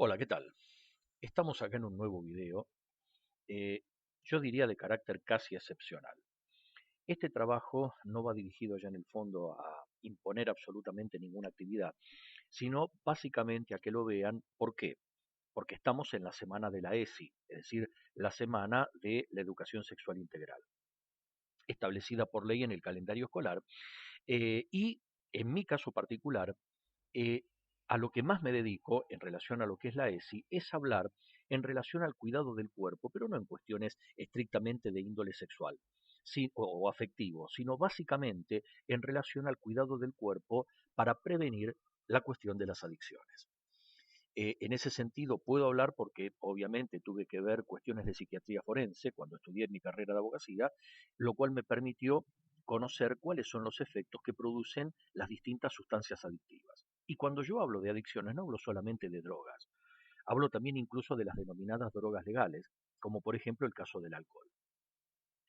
Hola, ¿qué tal? Estamos acá en un nuevo video, eh, yo diría de carácter casi excepcional. Este trabajo no va dirigido ya en el fondo a imponer absolutamente ninguna actividad, sino básicamente a que lo vean. ¿Por qué? Porque estamos en la semana de la ESI, es decir, la semana de la educación sexual integral, establecida por ley en el calendario escolar, y en mi caso particular, eh, a lo que más me dedico en relación a lo que es la ESI es hablar en relación al cuidado del cuerpo, pero no en cuestiones estrictamente de índole sexual o afectivo, sino básicamente en relación al cuidado del cuerpo para prevenir la cuestión de las adicciones. En ese sentido puedo hablar porque obviamente tuve que ver cuestiones de psiquiatría forense cuando estudié mi carrera de abogacía, lo cual me permitió conocer cuáles son los efectos que producen las distintas sustancias adictivas. Y cuando yo hablo de adicciones no hablo solamente de drogas, hablo también incluso de las denominadas drogas legales, como por ejemplo el caso del alcohol.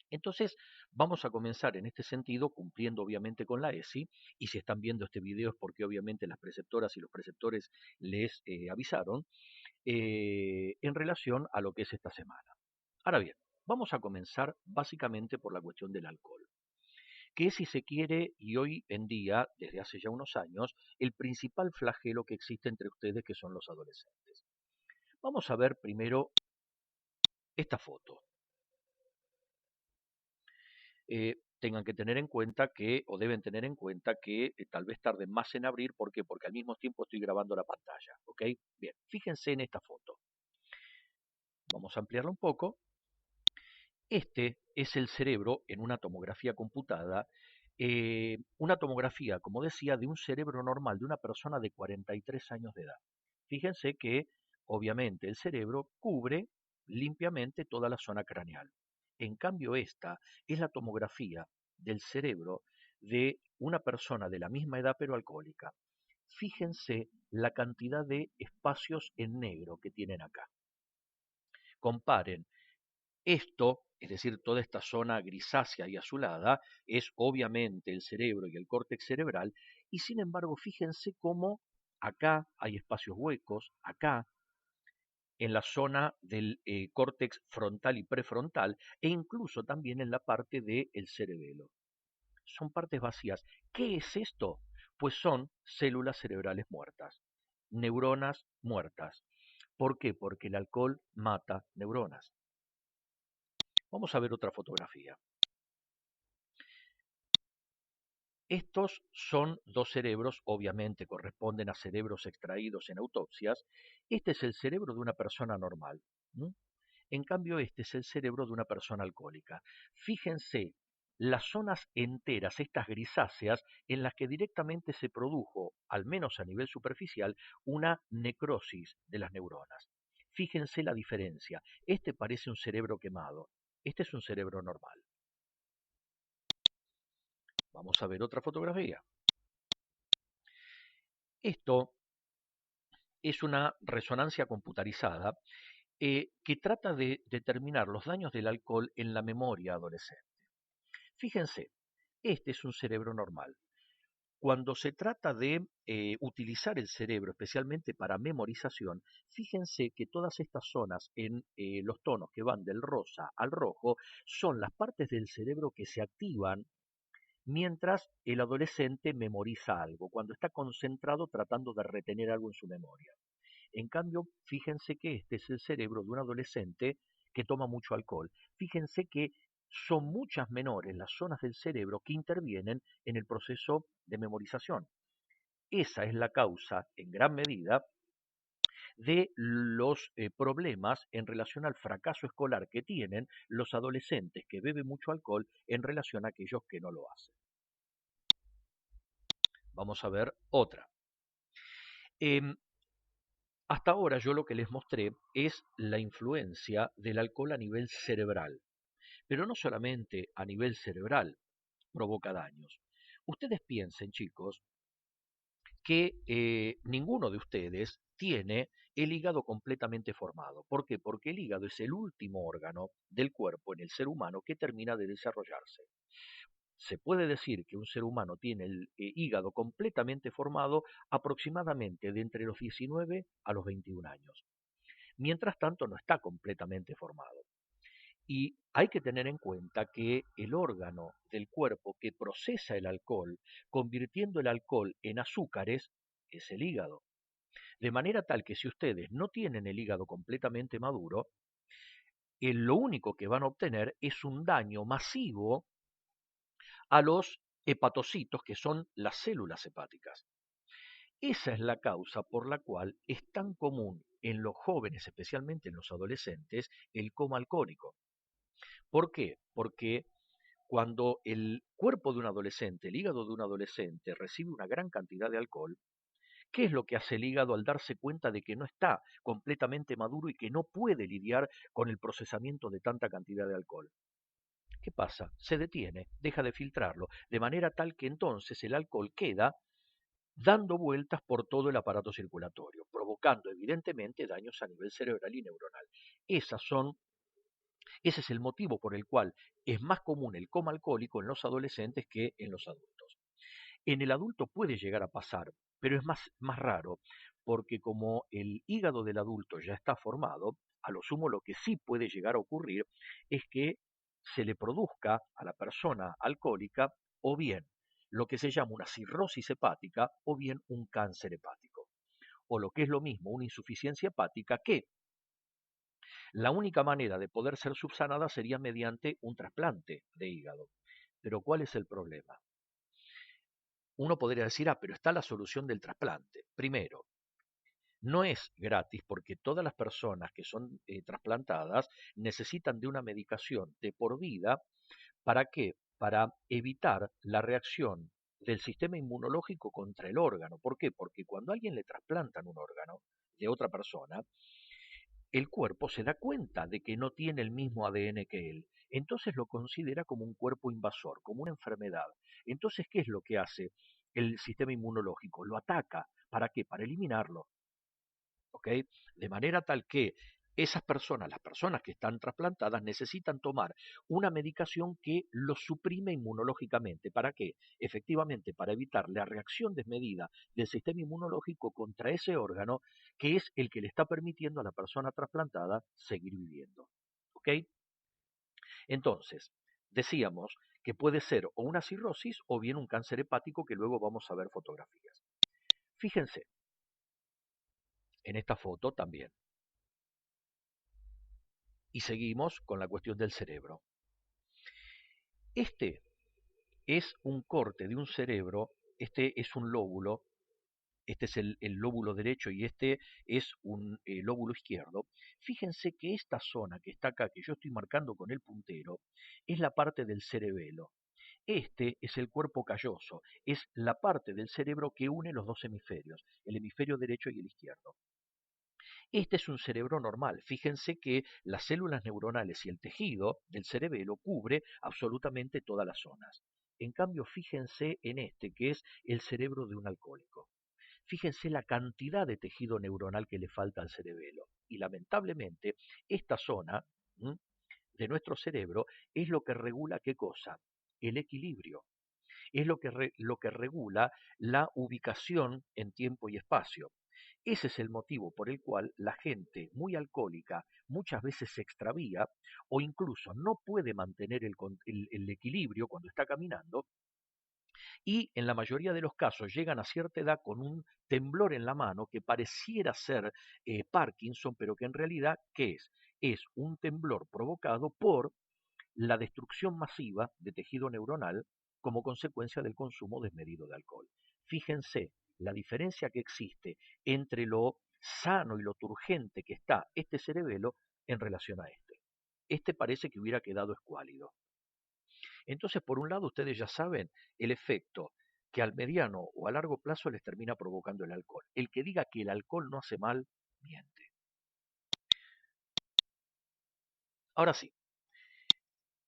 Entonces, vamos a comenzar en este sentido, cumpliendo obviamente con la ESI, y si están viendo este video es porque obviamente las preceptoras y los preceptores les avisaron, en relación a lo que es esta semana. Ahora bien, vamos a comenzar básicamente por la cuestión del alcohol, que es, si se quiere, y hoy en día, desde hace ya unos años, el principal flagelo que existe entre ustedes, que son los adolescentes. Vamos a ver primero esta foto. Tengan que tener en cuenta que, o deben tener en cuenta que tal vez tarden más en abrir. ¿Por qué? Porque al mismo tiempo estoy grabando la pantalla, ¿ok? Bien, fíjense en esta foto. Vamos a ampliarla un poco. Este es el cerebro en una tomografía computada, una tomografía, como decía, de un cerebro normal de una persona de 43 años de edad. Fíjense que, obviamente, el cerebro cubre limpiamente toda la zona craneal. En cambio, esta es la tomografía del cerebro de una persona de la misma edad pero alcohólica. Fíjense la cantidad de espacios en negro que tienen acá. Comparen esto, es decir, toda esta zona grisácea y azulada, es obviamente el cerebro y el córtex cerebral, y sin embargo, fíjense cómo acá hay espacios huecos, acá en la zona del córtex frontal y prefrontal, e incluso también en la parte del cerebelo. Son partes vacías. ¿Qué es esto? Pues son células cerebrales muertas, neuronas muertas. ¿Por qué? Porque el alcohol mata neuronas. Vamos a ver otra fotografía. Estos son dos cerebros, obviamente corresponden a cerebros extraídos en autopsias. Este es el cerebro de una persona normal. ¿M? En cambio, este es el cerebro de una persona alcohólica. Fíjense las zonas enteras, estas grisáceas, en las que directamente se produjo, al menos a nivel superficial, una necrosis de las neuronas. Fíjense la diferencia. Este parece un cerebro quemado. Este es un cerebro normal. Vamos a ver otra fotografía. Esto es una resonancia computarizada que trata de determinar los daños del alcohol en la memoria adolescente. Fíjense, este es un cerebro normal. Cuando se trata de utilizar el cerebro, especialmente para memorización, fíjense que todas estas zonas en los tonos que van del rosa al rojo son las partes del cerebro que se activan mientras el adolescente memoriza algo, cuando está concentrado tratando de retener algo en su memoria. En cambio, fíjense que este es el cerebro de un adolescente que toma mucho alcohol. Fíjense que son muchas menores las zonas del cerebro que intervienen en el proceso de memorización. Esa es la causa, en gran medida, de los problemas en relación al fracaso escolar que tienen los adolescentes que beben mucho alcohol en relación a aquellos que no lo hacen. Vamos a ver otra. Em, Hasta ahora yo lo que les mostré es la influencia del alcohol a nivel cerebral, pero no solamente a nivel cerebral provoca daños. Ustedes piensen, chicos, que ninguno de ustedes tiene el hígado completamente formado. ¿Por qué? Porque el hígado es el último órgano del cuerpo en el ser humano que termina de desarrollarse. se puede decir que un ser humano tiene el hígado completamente formado aproximadamente de entre los 19 a los 21 años. Mientras tanto, no está completamente formado. Y hay que tener en cuenta que el órgano del cuerpo que procesa el alcohol, convirtiendo el alcohol en azúcares, es el hígado. De manera tal que si ustedes no tienen el hígado completamente maduro, lo único que van a obtener es un daño masivo a los hepatocitos, que son las células hepáticas. Esa es la causa por la cual es tan común en los jóvenes, especialmente en los adolescentes, el coma alcohólico. ¿Por qué? Porque cuando el cuerpo de un adolescente, el hígado de un adolescente, recibe una gran cantidad de alcohol, ¿qué es lo que hace el hígado al darse cuenta de que no está completamente maduro y que no puede lidiar con el procesamiento de tanta cantidad de alcohol? ¿Qué pasa? Se detiene, deja de filtrarlo, de manera tal que entonces el alcohol queda dando vueltas por todo el aparato circulatorio, provocando evidentemente daños a nivel cerebral y neuronal. Esas son Ese es el motivo por el cual es más común el coma alcohólico en los adolescentes que en los adultos. En el adulto puede llegar a pasar, pero es más raro, porque como el hígado del adulto ya está formado, a lo sumo lo que sí puede llegar a ocurrir es que se le produzca a la persona alcohólica o bien lo que se llama una cirrosis hepática o bien un cáncer hepático, o lo que es lo mismo, una insuficiencia hepática que la única manera de poder ser subsanada sería mediante un trasplante de hígado. Pero ¿cuál es el problema? Uno podría decir, pero está la solución del trasplante. Primero, no es gratis porque todas las personas que son trasplantadas necesitan de una medicación de por vida. ¿Para qué? Para evitar la reacción del sistema inmunológico contra el órgano. ¿Por qué? Porque cuando a alguien le trasplantan un órgano de otra persona, el cuerpo se da cuenta de que no tiene el mismo ADN que él. Entonces lo considera como un cuerpo invasor, como una enfermedad. Entonces, ¿qué es lo que hace el sistema inmunológico? Lo ataca. ¿Para qué? Para eliminarlo. ¿Ok? De manera tal que esas personas, las personas que están trasplantadas, necesitan tomar una medicación que los suprime inmunológicamente. ¿Para qué? Efectivamente, para evitar la reacción desmedida del sistema inmunológico contra ese órgano, que es el que le está permitiendo a la persona trasplantada seguir viviendo. ¿Ok? Entonces, decíamos que puede ser o una cirrosis o bien un cáncer hepático, que luego vamos a ver fotografías. Fíjense, en esta foto también. Y seguimos con la cuestión del cerebro. Este es un corte de un cerebro, este es un lóbulo, este es el lóbulo derecho y este es un lóbulo izquierdo. Fíjense que esta zona que está acá, que yo estoy marcando con el puntero, es la parte del cerebelo. Este es el cuerpo calloso, es la parte del cerebro que une los dos hemisferios, el hemisferio derecho y el izquierdo. Este es un cerebro normal. Fíjense que las células neuronales y el tejido del cerebelo cubre absolutamente todas las zonas. En cambio, fíjense en este, que es el cerebro de un alcohólico. Fíjense la cantidad de tejido neuronal que le falta al cerebelo. Y lamentablemente, esta zona de nuestro cerebro es lo que regula qué cosa, el equilibrio. Es lo que regula la ubicación en tiempo y espacio. Ese es el motivo por el cual la gente muy alcohólica muchas veces se extravía o incluso no puede mantener el equilibrio cuando está caminando, y en la mayoría de los casos llegan a cierta edad con un temblor en la mano que pareciera ser Parkinson, pero que en realidad, ¿qué es? Es un temblor provocado por la destrucción masiva de tejido neuronal como consecuencia del consumo desmedido de alcohol. Fíjense la diferencia que existe entre lo sano y lo turgente que está este cerebelo en relación a este. Este parece que hubiera quedado escuálido. Entonces, por un lado, ustedes ya saben el efecto que al mediano o a largo plazo les termina provocando el alcohol. El que diga que el alcohol no hace mal, miente. Ahora sí,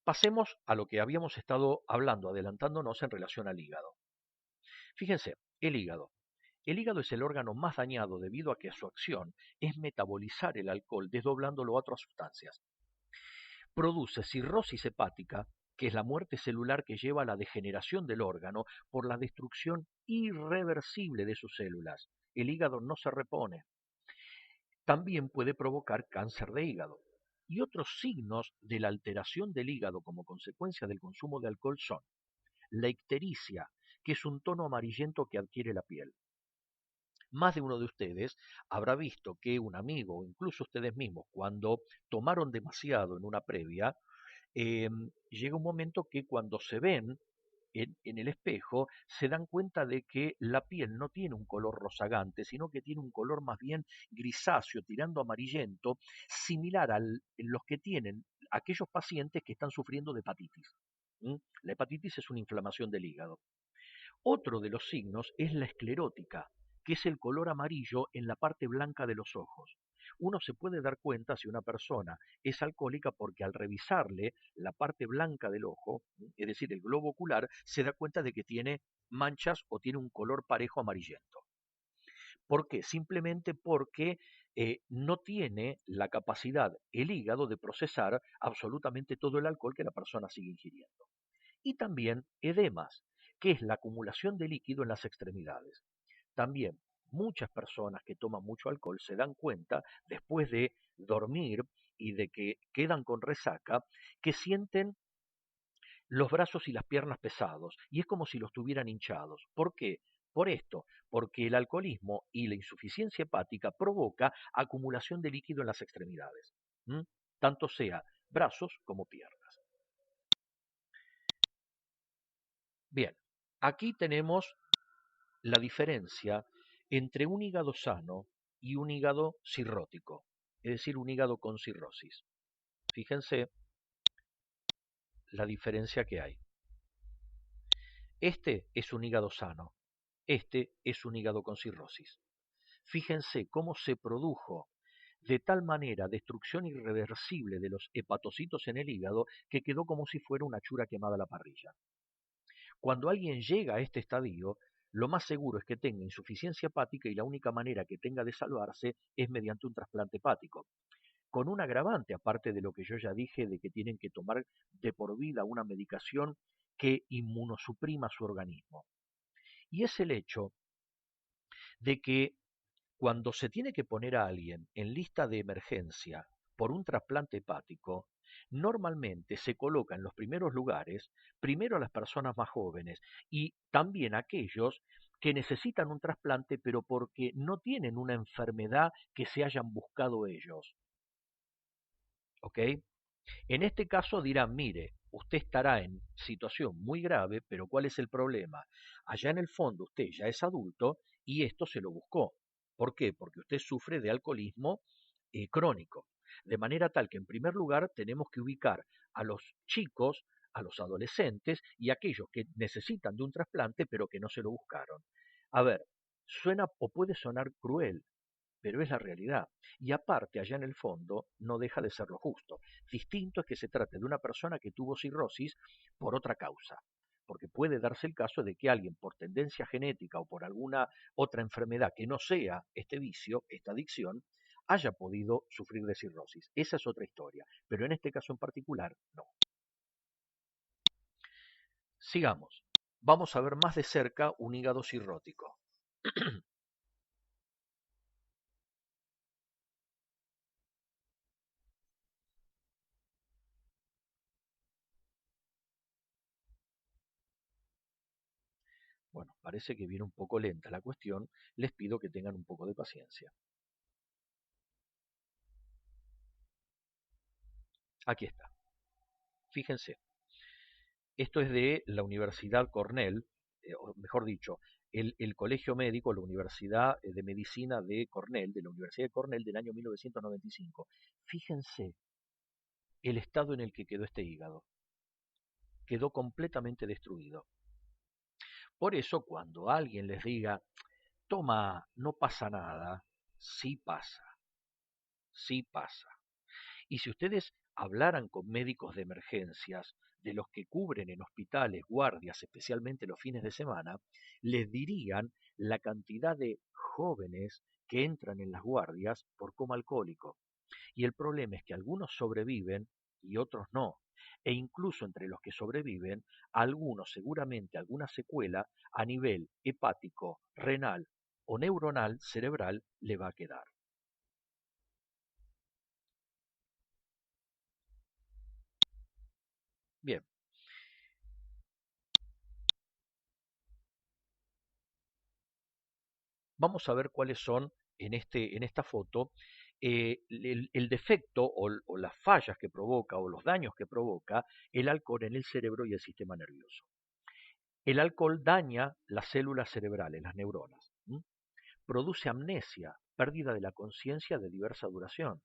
pasemos a lo que habíamos estado hablando, adelantándonos en relación al hígado. Fíjense, el hígado. El hígado es el órgano más dañado debido a que su acción es metabolizar el alcohol desdoblándolo a otras sustancias. Produce cirrosis hepática que es la muerte celular que lleva a la degeneración del órgano por la destrucción irreversible de sus células. El hígado no se repone. También puede provocar cáncer de hígado. Y otros signos de la alteración del hígado como consecuencia del consumo de alcohol son la ictericia, que es un tono amarillento que adquiere la piel. Más de uno de ustedes habrá visto que un amigo o incluso ustedes mismos, cuando tomaron demasiado en una previa, llega un momento que cuando se ven en el espejo se dan cuenta de que la piel no tiene un color rozagante, sino que tiene un color más bien grisáceo, tirando amarillento, similar a los que tienen aquellos pacientes que están sufriendo de hepatitis. ¿Mm? La hepatitis es una inflamación del hígado. Otro de los signos es la esclerótica, que es el color amarillo en la parte blanca de los ojos. Uno se puede dar cuenta si una persona es alcohólica porque al revisarle la parte blanca del ojo, es decir, el globo ocular, se da cuenta de que tiene manchas o tiene un color parejo amarillento. ¿Por qué? Simplemente porque no tiene la capacidad el hígado de procesar absolutamente todo el alcohol que la persona sigue ingiriendo. Y también edemas, que es la acumulación de líquido en las extremidades. También muchas personas que toman mucho alcohol se dan cuenta, después de dormir y de que quedan con resaca, que sienten los brazos y las piernas pesados, y es como si los tuvieran hinchados. ¿Por qué? Por esto, porque el alcoholismo y la insuficiencia hepática provoca acumulación de líquido en las extremidades, ¿m? Tanto sea brazos como piernas. Bien, aquí tenemos la diferencia entre un hígado sano y un hígado cirrótico, es decir, un hígado con cirrosis. Fíjense la diferencia que hay. Este es un hígado sano, este es un hígado con cirrosis. Fíjense cómo se produjo de tal manera destrucción irreversible de los hepatocitos en el hígado que quedó como si fuera una chura quemada a la parrilla. Cuando alguien llega a este estadio, lo más seguro es que tenga insuficiencia hepática y la única manera que tenga de salvarse es mediante un trasplante hepático. Con un agravante, aparte de lo que yo ya dije, de que tienen que tomar de por vida una medicación que inmunosuprima su organismo. Y es el hecho de que cuando se tiene que poner a alguien en lista de emergencia por un trasplante hepático, normalmente se coloca en los primeros lugares, primero a las personas más jóvenes y también a aquellos que necesitan un trasplante pero porque no tienen una enfermedad que se hayan buscado ellos. ¿Ok? En este caso dirán, mire, usted estará en situación muy grave, pero ¿cuál es el problema? Allá en el fondo usted ya es adulto y esto se lo buscó. ¿Por qué? Porque usted sufre de alcoholismo crónico. De manera tal que en primer lugar tenemos que ubicar a los chicos, a los adolescentes y a aquellos que necesitan de un trasplante pero que no se lo buscaron. A ver, suena o puede sonar cruel, pero es la realidad. Y aparte, allá en el fondo, no deja de ser lo justo. Distinto es que se trate de una persona que tuvo cirrosis por otra causa, porque puede darse el caso de que alguien por tendencia genética o por alguna otra enfermedad que no sea este vicio, esta adicción, haya podido sufrir de cirrosis. Esa es otra historia, pero en este caso en particular, no. Sigamos. Vamos a ver más de cerca un hígado cirrótico. Bueno, parece que viene un poco lenta la cuestión, les pido que tengan un poco de paciencia. Aquí está. Fíjense, esto es de la Universidad Cornell, o mejor dicho, el Colegio Médico, la Universidad de Medicina de Cornell, de la Universidad de Cornell del año 1995. Fíjense el estado en el que quedó este hígado. Quedó completamente destruido. Por eso, cuando alguien les diga, toma, no pasa nada, sí pasa, sí pasa. Y si ustedes hablaran con médicos de emergencias, de los que cubren en hospitales guardias, especialmente los fines de semana, les dirían la cantidad de jóvenes que entran en las guardias por coma alcohólico. Y el problema es que algunos sobreviven y otros no. E incluso entre los que sobreviven, algunos seguramente alguna secuela a nivel hepático, renal o neuronal cerebral le va a quedar. Bien, vamos a ver cuáles son en esta foto el defecto o las fallas que provoca o los daños que provoca el alcohol en el cerebro y el sistema nervioso. El alcohol daña las células cerebrales, las neuronas. Produce amnesia, pérdida de la conciencia de diversa duración.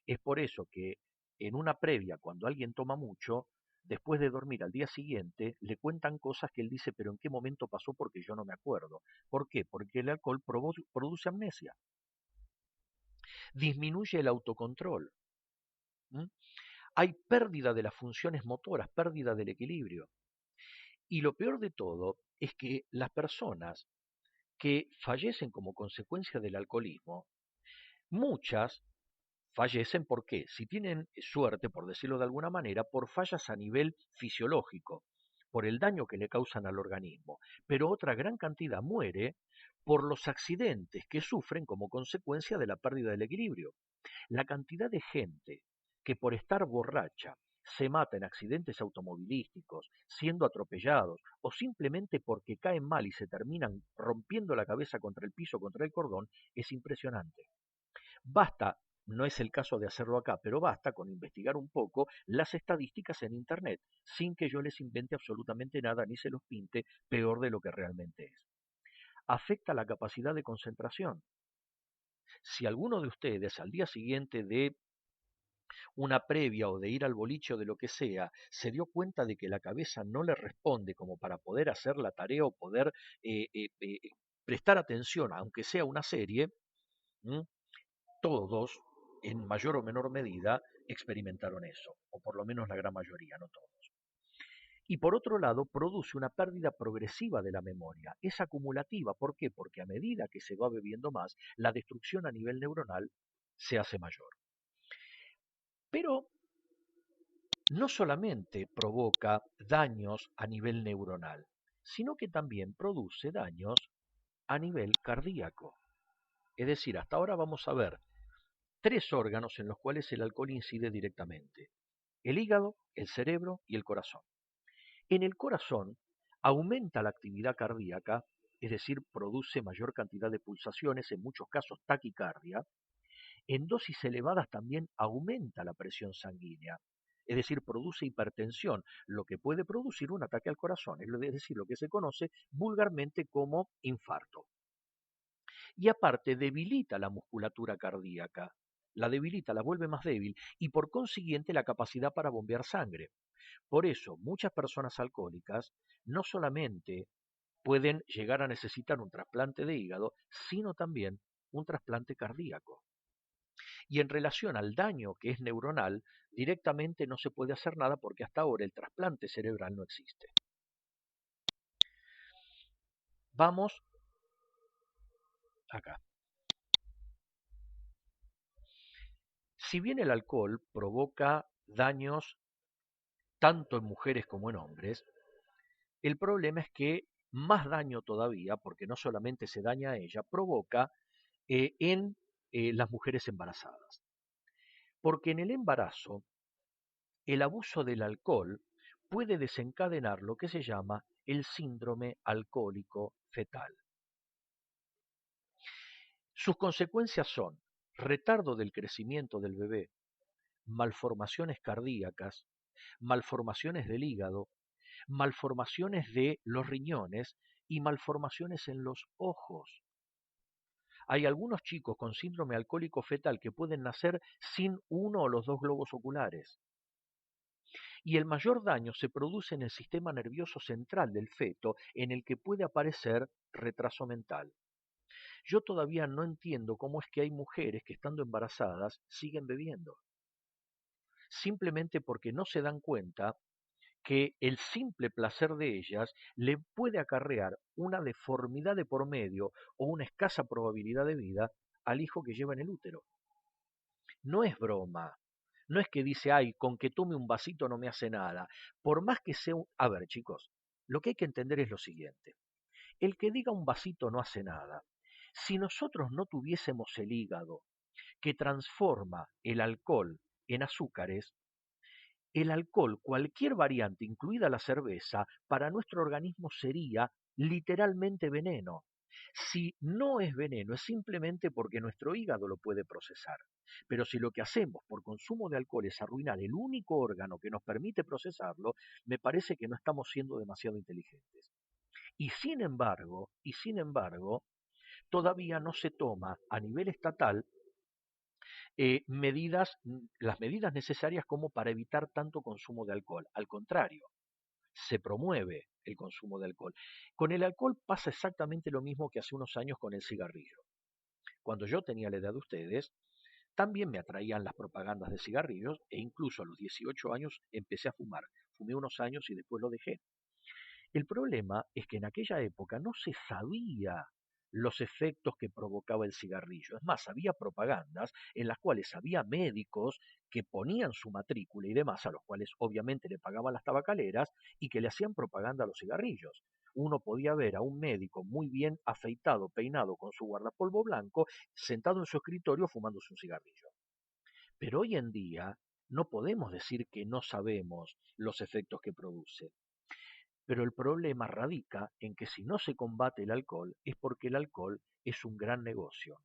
Es por eso que en una previa, cuando alguien toma mucho, después de dormir al día siguiente, le cuentan cosas que él dice, pero ¿en qué momento pasó? Porque yo no me acuerdo. ¿Por qué? Porque el alcohol produce amnesia, disminuye el autocontrol. ¿m? Hay pérdida de las funciones motoras, pérdida del equilibrio. Y lo peor de todo es que las personas que fallecen como consecuencia del alcoholismo, muchas fallecen porque, si tienen suerte, por decirlo de alguna manera, por fallas a nivel fisiológico, por el daño que le causan al organismo, pero otra gran cantidad muere por los accidentes que sufren como consecuencia de la pérdida del equilibrio. La cantidad de gente que por estar borracha se mata en accidentes automovilísticos, siendo atropellados o simplemente porque caen mal y se terminan rompiendo la cabeza contra el piso, contra el cordón, es impresionante. Basta, no es el caso de hacerlo acá, pero basta con investigar un poco las estadísticas en Internet, sin que yo les invente absolutamente nada ni se los pinte peor de lo que realmente es. Afecta la capacidad de concentración. Si alguno de ustedes al día siguiente de una previa o de ir al boliche o de lo que sea, se dio cuenta de que la cabeza no le responde como para poder hacer la tarea o poder eh, eh, eh, prestar atención, aunque sea una serie, ¿m? Todos, en mayor o menor medida, experimentaron eso, o por lo menos la gran mayoría, no todos. Y por otro lado, produce una pérdida progresiva de la memoria. Es acumulativa. ¿Por qué? Porque a medida que se va bebiendo más, la destrucción a nivel neuronal se hace mayor. Pero no solamente provoca daños a nivel neuronal, sino que también produce daños a nivel cardíaco. Es decir, hasta ahora vamos a ver tres órganos en los cuales el alcohol incide directamente: el hígado, el cerebro y el corazón. En el corazón aumenta la actividad cardíaca, es decir, produce mayor cantidad de pulsaciones, en muchos casos taquicardia. En dosis elevadas también aumenta la presión sanguínea, es decir, produce hipertensión, lo que puede producir un ataque al corazón, es decir, lo que se conoce vulgarmente como infarto. Y aparte debilita la musculatura cardíaca, la debilita, la vuelve más débil y por consiguiente la capacidad para bombear sangre. Por eso, muchas personas alcohólicas no solamente pueden llegar a necesitar un trasplante de hígado, sino también un trasplante cardíaco. Y en relación al daño que es neuronal, directamente no se puede hacer nada porque hasta ahora el trasplante cerebral no existe. Vamos acá. Si bien el alcohol provoca daños tanto en mujeres como en hombres, el problema es que más daño todavía, porque no solamente se daña a ella, provoca en las mujeres embarazadas. Porque en el embarazo, el abuso del alcohol puede desencadenar lo que se llama el síndrome alcohólico fetal. Sus consecuencias son retardo del crecimiento del bebé, malformaciones cardíacas, malformaciones del hígado, malformaciones de los riñones y malformaciones en los ojos. Hay algunos chicos con síndrome alcohólico fetal que pueden nacer sin uno o los dos globos oculares. Y el mayor daño se produce en el sistema nervioso central del feto, en el que puede aparecer retraso mental. Yo todavía no entiendo cómo es que hay mujeres que estando embarazadas siguen bebiendo. Simplemente porque no se dan cuenta que el simple placer de ellas le puede acarrear una deformidad de por medio o una escasa probabilidad de vida al hijo que lleva en el útero. No es broma, No es que dice, ay, con que tome un vasito no me hace nada. Por más que sea un... A ver, chicos, lo que hay que entender es lo siguiente. El que diga un vasito no hace nada. Si nosotros no tuviésemos el hígado que transforma el alcohol en azúcares, el alcohol, cualquier variante, incluida la cerveza, para nuestro organismo sería literalmente veneno. Si no es veneno, es simplemente porque nuestro hígado lo puede procesar. Pero si lo que hacemos por consumo de alcohol es arruinar el único órgano que nos permite procesarlo, me parece que no estamos siendo demasiado inteligentes. Y sin embargo, todavía no se toma a nivel estatal las medidas necesarias como para evitar tanto consumo de alcohol. Al contrario, se promueve el consumo de alcohol. Con el alcohol pasa exactamente lo mismo que hace unos años con el cigarrillo. Cuando yo tenía la edad de ustedes, también me atraían las propagandas de cigarrillos e incluso a los 18 años empecé a fumar. Fumé unos años y después lo dejé. El problema es que en aquella época no se sabía los efectos que provocaba el cigarrillo. Es más, había propagandas en las cuales había médicos que ponían su matrícula y demás, a los cuales obviamente le pagaban las tabacaleras y que le hacían propaganda a los cigarrillos. Uno podía ver a un médico muy bien afeitado, peinado, con su guardapolvo blanco, sentado en su escritorio fumándose un cigarrillo. Pero hoy en día no podemos decir que no sabemos los efectos que produce. Pero el problema radica en que si no se combate el alcohol es porque el alcohol es un gran negocio.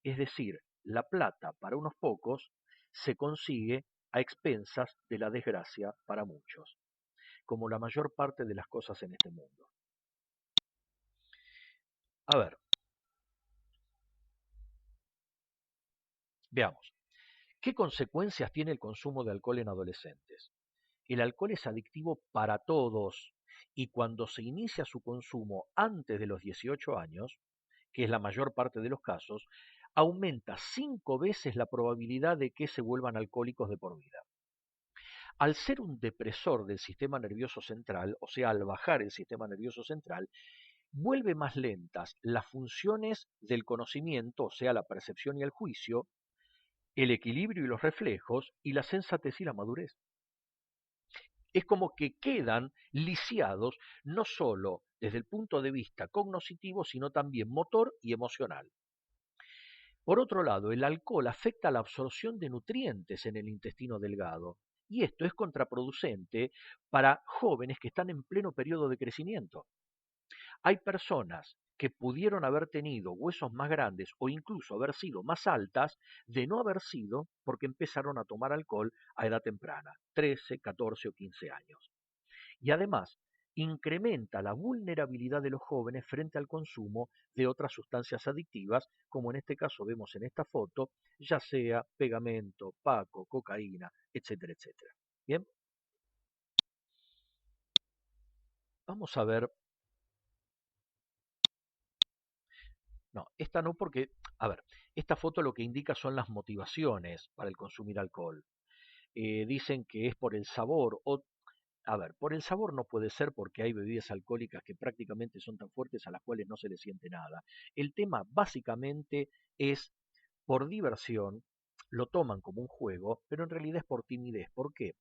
Es decir, la plata para unos pocos se consigue a expensas de la desgracia para muchos, como la mayor parte de las cosas en este mundo. A ver, veamos. ¿Qué consecuencias tiene el consumo de alcohol en adolescentes? El alcohol es adictivo para todos y cuando se inicia su consumo antes de los 18 años, que es la mayor parte de los casos, aumenta 5 veces la probabilidad de que se vuelvan alcohólicos de por vida. Al ser un depresor del sistema nervioso central, o sea, al bajar el sistema nervioso central, vuelve más lentas las funciones del conocimiento, o sea, la percepción y el juicio, el equilibrio y los reflejos, y la sensatez y la madurez. Es como que quedan lisiados no solo desde el punto de vista cognoscitivo, sino también motor y emocional. Por otro lado, el alcohol afecta la absorción de nutrientes en el intestino delgado, y esto es contraproducente para jóvenes que están en pleno periodo de crecimiento. Hay personas que pudieron haber tenido huesos más grandes o incluso haber sido más altas de no haber sido porque empezaron a tomar alcohol a edad temprana, 13, 14 o 15 años. Y además, incrementa la vulnerabilidad de los jóvenes frente al consumo de otras sustancias adictivas, como en este caso vemos en esta foto, ya sea pegamento, paco, cocaína, etcétera, etcétera. Bien, vamos a ver, no, esta no porque, a ver, esta foto lo que indica son las motivaciones para el consumir alcohol. Dicen que es por el sabor o a ver, por el sabor no puede ser porque hay bebidas alcohólicas que prácticamente son tan fuertes a las cuales no se le siente nada. El tema básicamente es por diversión, lo toman como un juego, pero en realidad es por timidez. ¿Por qué?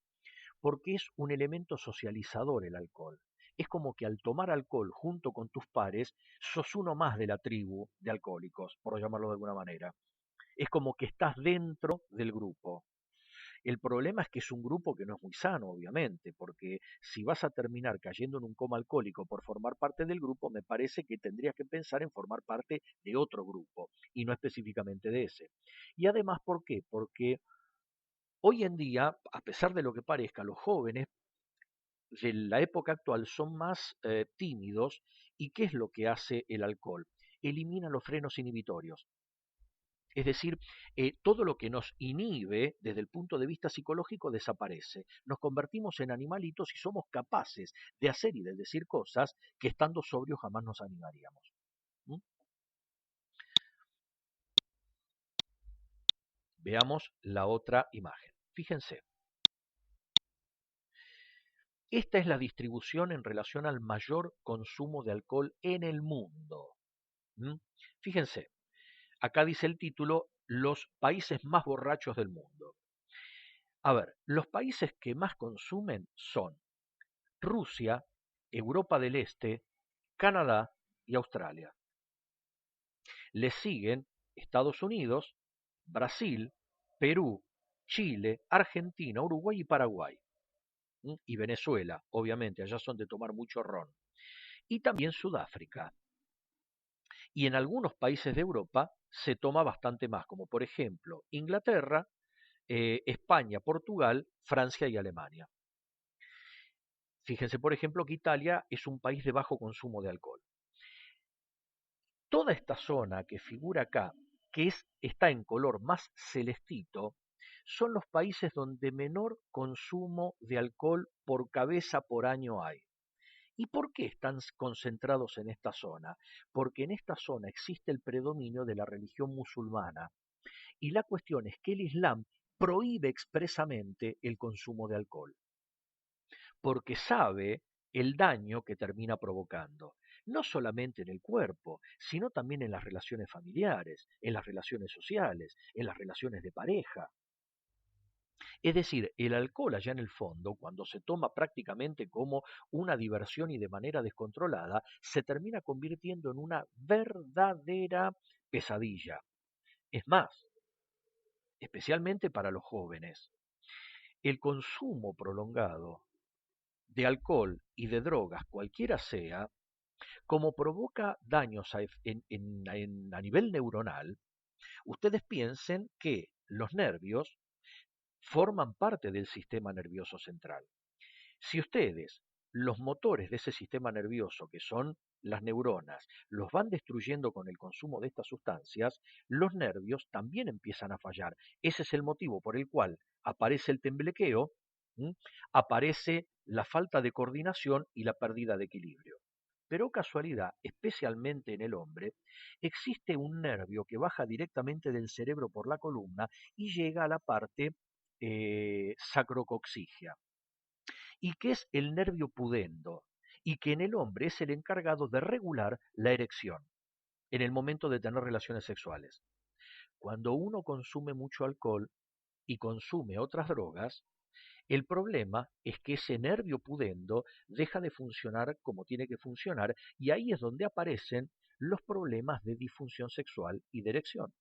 Porque es un elemento socializador el alcohol. Es como que al tomar alcohol junto con tus pares, sos uno más de la tribu de alcohólicos, por llamarlo de alguna manera. Es como que estás dentro del grupo. El problema es que es un grupo que no es muy sano, obviamente, porque si vas a terminar cayendo en un coma alcohólico por formar parte del grupo, me parece que tendrías que pensar en formar parte de otro grupo y no específicamente de ese. Y además, ¿por qué? Porque hoy en día, a pesar de lo que parezca, los jóvenes de la época actual son más tímidos y ¿qué es lo que hace el alcohol? Elimina los frenos inhibitorios. Es decir, todo lo que nos inhibe desde el punto de vista psicológico desaparece. Nos convertimos en animalitos y somos capaces de hacer y de decir cosas que estando sobrios jamás nos animaríamos. ¿Mm? Veamos la otra imagen. Fíjense, esta es la distribución en relación al mayor consumo de alcohol en el mundo. ¿Mm? Fíjense, acá dice el título, los países más borrachos del mundo. A ver, los países que más consumen son Rusia, Europa del Este, Canadá y Australia. Le siguen Estados Unidos, Brasil, Perú, Chile, Argentina, Uruguay y Paraguay. Y Venezuela, obviamente, allá son de tomar mucho ron. Y también Sudáfrica. Y en algunos países de Europa se toma bastante más, como por ejemplo Inglaterra, España, Portugal, Francia y Alemania. Fíjense, por ejemplo, que Italia es un país de bajo consumo de alcohol. Toda esta zona que figura acá, está en color más celestito, son los países donde menor consumo de alcohol por cabeza por año hay. ¿Y por qué están concentrados en esta zona? Porque en esta zona existe el predominio de la religión musulmana. Y la cuestión es que el Islam prohíbe expresamente el consumo de alcohol, porque sabe el daño que termina provocando, no solamente en el cuerpo, sino también en las relaciones familiares, en las relaciones sociales, en las relaciones de pareja. Es decir, el alcohol allá en el fondo, cuando se toma prácticamente como una diversión y de manera descontrolada, se termina convirtiendo en una verdadera pesadilla. Es más, especialmente para los jóvenes, el consumo prolongado de alcohol y de drogas, cualquiera sea, como provoca daños a nivel neuronal, ustedes piensen que los nervios forman parte del sistema nervioso central. Si ustedes los motores de ese sistema nervioso, que son las neuronas, los van destruyendo con el consumo de estas sustancias, los nervios también empiezan a fallar. Ese es el motivo por el cual aparece el temblequeo, ¿m? Aparece la falta de coordinación y la pérdida de equilibrio. Pero casualidad, especialmente en el hombre, existe un nervio que baja directamente del cerebro por la columna y llega a la parte sacrocoxigia, y que es el nervio pudendo, y que en el hombre es el encargado de regular la erección en el momento de tener relaciones sexuales. Cuando uno consume mucho alcohol y consume otras drogas, el problema es que ese nervio pudendo deja de funcionar como tiene que funcionar, y ahí es donde aparecen los problemas de disfunción sexual y de erección.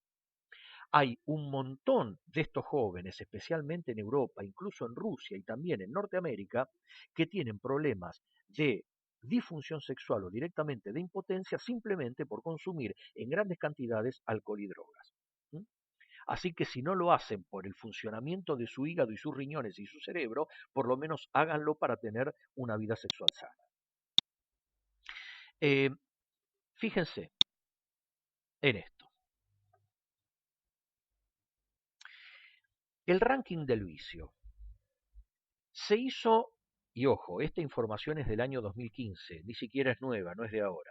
Hay un montón de estos jóvenes, especialmente en Europa, incluso en Rusia y también en Norteamérica, que tienen problemas de disfunción sexual o directamente de impotencia simplemente por consumir en grandes cantidades alcohol y drogas. ¿Mm? Así que si no lo hacen por el funcionamiento de su hígado y sus riñones y su cerebro, por lo menos háganlo para tener una vida sexual sana. Eh, Fíjense en esto. El ranking del vicio se hizo, y ojo, esta información es del año 2015, ni siquiera es nueva, no es de ahora.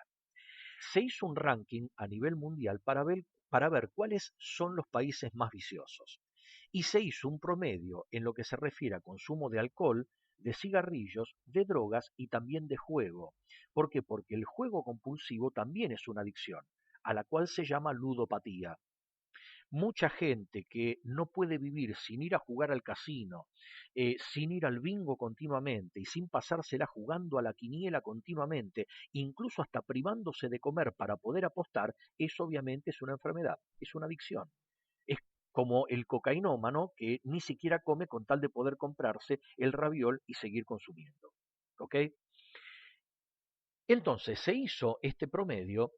Se hizo un ranking a nivel mundial para ver cuáles son los países más viciosos. Y se hizo un promedio en lo que se refiere a consumo de alcohol, de cigarrillos, de drogas y también de juego. ¿Por qué? Porque el juego compulsivo también es una adicción, a la cual se llama ludopatía. Mucha gente que no puede vivir sin ir a jugar al casino, sin ir al bingo continuamente y sin pasársela jugando a la quiniela continuamente, incluso hasta privándose de comer para poder apostar, eso obviamente es una enfermedad, es una adicción. Es como el cocainómano que ni siquiera come con tal de poder comprarse el raviol y seguir consumiendo. ¿Ok? Entonces se hizo este promedio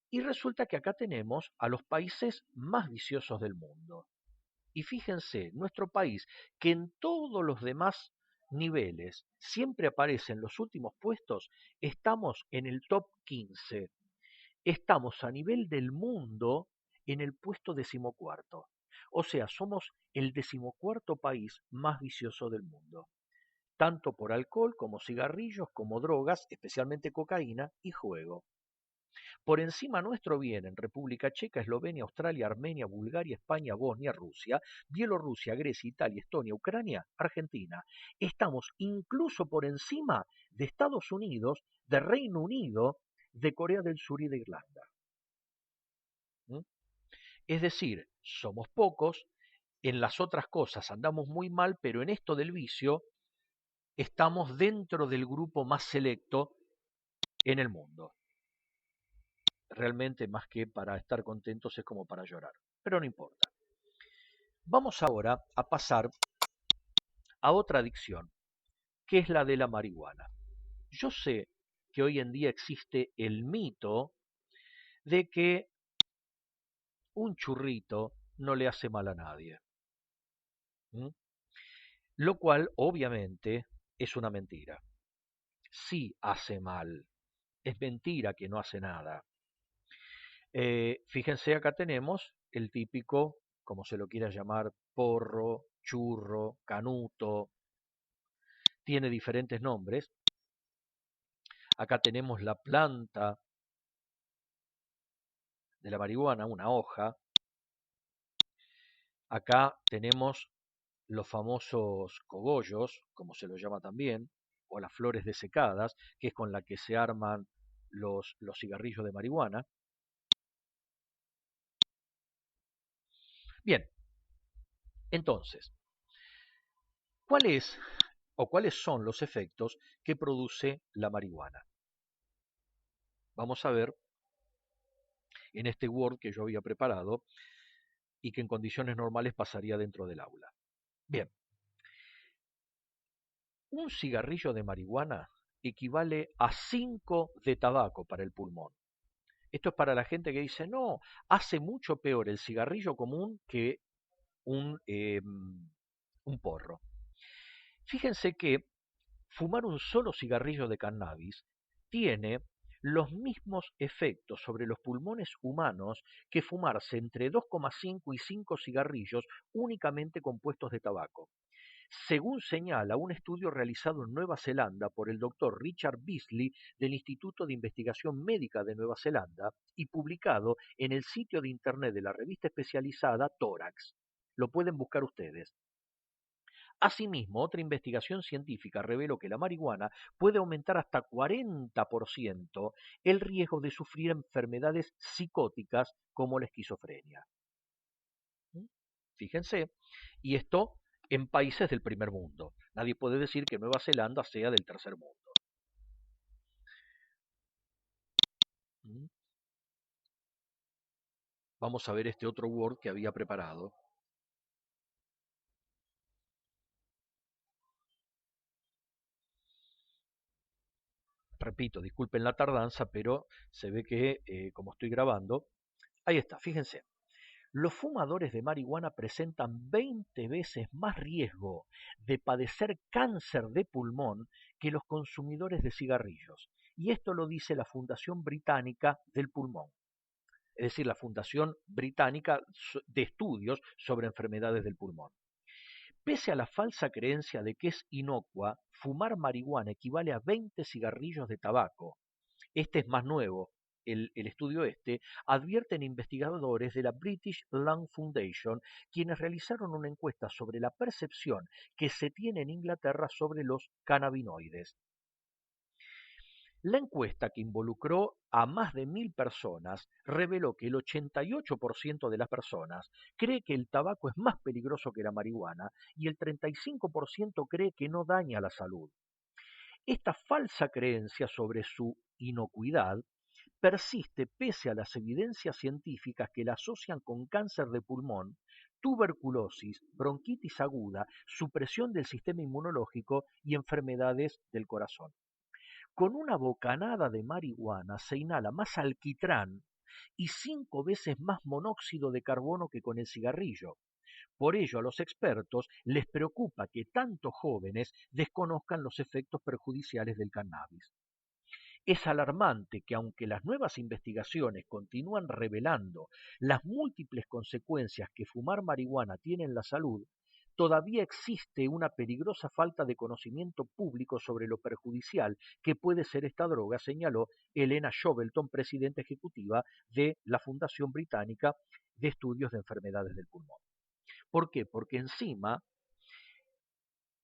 y resulta que acá tenemos a los países más viciosos del mundo. Y fíjense, nuestro país, que en todos los demás niveles siempre aparece en los últimos puestos, estamos en el top 15. Estamos a nivel del mundo en el puesto 14. O sea, somos el 14º país más vicioso del mundo, tanto por alcohol como cigarrillos, como drogas, especialmente cocaína y juego. Por encima nuestro vienen República Checa, Eslovenia, Australia, Armenia, Bulgaria, España, Bosnia, Rusia, Bielorrusia, Grecia, Italia, Estonia, Ucrania, Argentina. Estamos incluso por encima de Estados Unidos, de Reino Unido, de Corea del Sur y de Irlanda. ¿Mm? Es decir, somos pocos, en las otras cosas andamos muy mal, pero en esto del vicio estamos dentro del grupo más selecto en el mundo. Realmente más que para estar contentos es como para llorar, pero no importa. Vamos ahora a pasar a otra adicción, que es la de la marihuana. Yo sé que hoy en día existe el mito de que un churrito no le hace mal a nadie, ¿m? Lo cual obviamente es una mentira. Sí hace mal, es mentira que no hace nada. Fíjense, acá tenemos el típico, como se lo quiera llamar, porro, churro, canuto, tiene diferentes nombres. Acá tenemos la planta de la marihuana, una hoja. Acá tenemos los famosos cogollos, como se los llama también, o las flores desecadas, que es con la que se arman los cigarrillos de marihuana. Bien, entonces, ¿cuál es o cuáles son los efectos que produce la marihuana? Vamos a ver en este Word que yo había preparado y que en condiciones normales pasaría dentro del aula. Bien, un cigarrillo de marihuana equivale a 5 de tabaco para el pulmón. Esto es para la gente que dice, no, hace mucho peor el cigarrillo común que un porro. Fíjense que fumar un solo cigarrillo de cannabis tiene los mismos efectos sobre los pulmones humanos que fumarse entre 2,5 y 5 cigarrillos únicamente compuestos de tabaco, según señala un estudio realizado en Nueva Zelanda por el doctor Richard Beasley del Instituto de Investigación Médica de Nueva Zelanda y publicado en el sitio de internet de la revista especializada Tórax. Lo pueden buscar ustedes. Asimismo, otra investigación científica reveló que la marihuana puede aumentar hasta 40% el riesgo de sufrir enfermedades psicóticas como la esquizofrenia. ¿Mm? Fíjense, y esto en países del primer mundo. Nadie puede decir que Nueva Zelanda sea del tercer mundo. ¿Mm? Vamos a ver este otro Word que había preparado. Repito, disculpen la tardanza, pero se ve que como estoy grabando, ahí está, fíjense. Los fumadores de marihuana presentan 20 veces más riesgo de padecer cáncer de pulmón que los consumidores de cigarrillos. Y esto lo dice la Fundación Británica del Pulmón, es decir, la Fundación Británica de Estudios sobre Enfermedades del Pulmón. Pese a la falsa creencia de que es inocua, fumar marihuana equivale a 20 cigarrillos de tabaco. Este es más nuevo, el estudio advierten investigadores de la British Lung Foundation, quienes realizaron una encuesta sobre la percepción que se tiene en Inglaterra sobre los cannabinoides. La encuesta, que involucró a más de 1.000 personas, reveló que el 88% de las personas cree que el tabaco es más peligroso que la marihuana y el 35% cree que no daña la salud. Esta falsa creencia sobre su inocuidad persiste pese a las evidencias científicas que la asocian con cáncer de pulmón, tuberculosis, bronquitis aguda, supresión del sistema inmunológico y enfermedades del corazón. Con una bocanada de marihuana se inhala más alquitrán y 5 veces más monóxido de carbono que con el cigarrillo. Por ello, a los expertos les preocupa que tantos jóvenes desconozcan los efectos perjudiciales del cannabis. Es alarmante que aunque las nuevas investigaciones continúan revelando las múltiples consecuencias que fumar marihuana tiene en la salud, todavía existe una peligrosa falta de conocimiento público sobre lo perjudicial que puede ser esta droga, señaló Elena Shovelton, presidenta ejecutiva de la Fundación Británica de Estudios de Enfermedades del Pulmón. ¿Por qué? Porque encima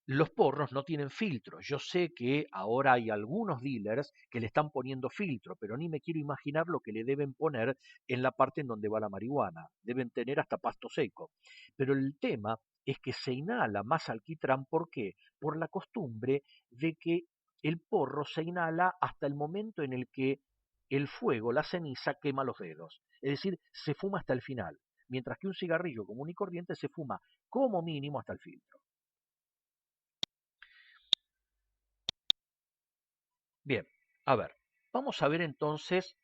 Los porros no tienen filtro. Yo sé que ahora hay algunos dealers que le están poniendo filtro, pero ni me quiero imaginar lo que le deben poner en la parte en donde va la marihuana. Deben tener hasta pasto seco. Pero el tema es que se inhala más alquitrán. ¿Por qué? Por la costumbre de que el porro se inhala hasta el momento en el que el fuego, la ceniza, quema los dedos. Es decir, se fuma hasta el final. Mientras que un cigarrillo común y corriente se fuma como mínimo hasta el filtro. Bien, a ver, vamos a ver entonces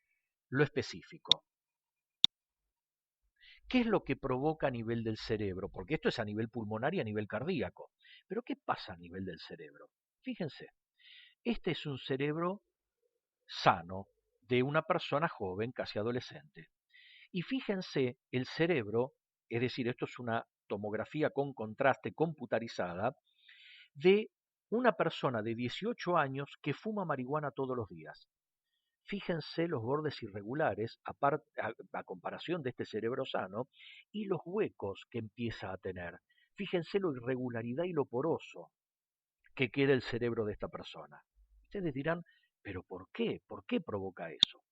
lo específico. ¿Qué es lo que provoca a nivel del cerebro? Porque esto es a nivel pulmonar y a nivel cardíaco. Pero ¿qué pasa a nivel del cerebro? Fíjense, este es un cerebro sano de una persona joven, casi adolescente. Y fíjense el cerebro, es decir, esto es una tomografía con contraste computarizada de una persona de 18 años que fuma marihuana todos los días. Fíjense los bordes irregulares a comparación de este cerebro sano y los huecos que empieza a tener. Fíjense lo irregularidad y lo poroso que queda el cerebro de esta persona. Ustedes dirán, ¿pero por qué? ¿Por qué provoca eso?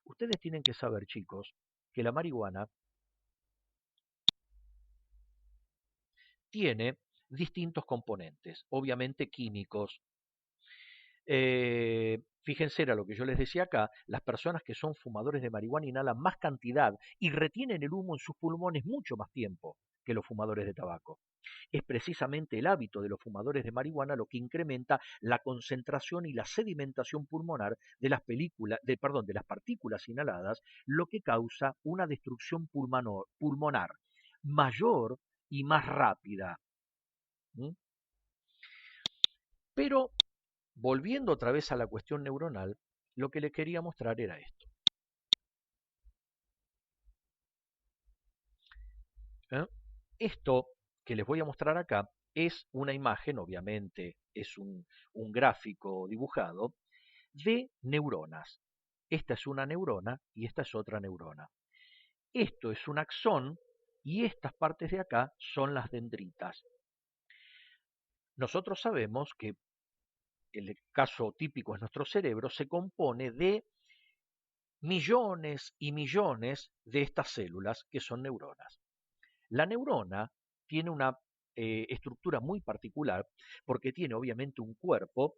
Ustedes tienen que saber, chicos, que la marihuana tiene distintos componentes, obviamente químicos. Fíjense, era lo que yo les decía acá, las personas que son fumadores de marihuana inhalan más cantidad y retienen el humo en sus pulmones mucho más tiempo que los fumadores de tabaco. Es precisamente el hábito de los fumadores de marihuana lo que incrementa la concentración y la sedimentación pulmonar de de las partículas inhaladas, lo que causa una destrucción pulmonar mayor y más rápida. ¿Mm? Pero volviendo otra vez a la cuestión neuronal, lo que les quería mostrar era esto. ¿Eh? Esto que les voy a mostrar acá es una imagen, obviamente es un gráfico dibujado, de neuronas. Esta es una neurona y esta es otra neurona. Esto es un axón y estas partes de acá son las dendritas. Nosotros sabemos que el caso típico es nuestro cerebro, se compone de millones y millones de estas células que son neuronas. La neurona tiene una estructura muy particular porque tiene obviamente un cuerpo,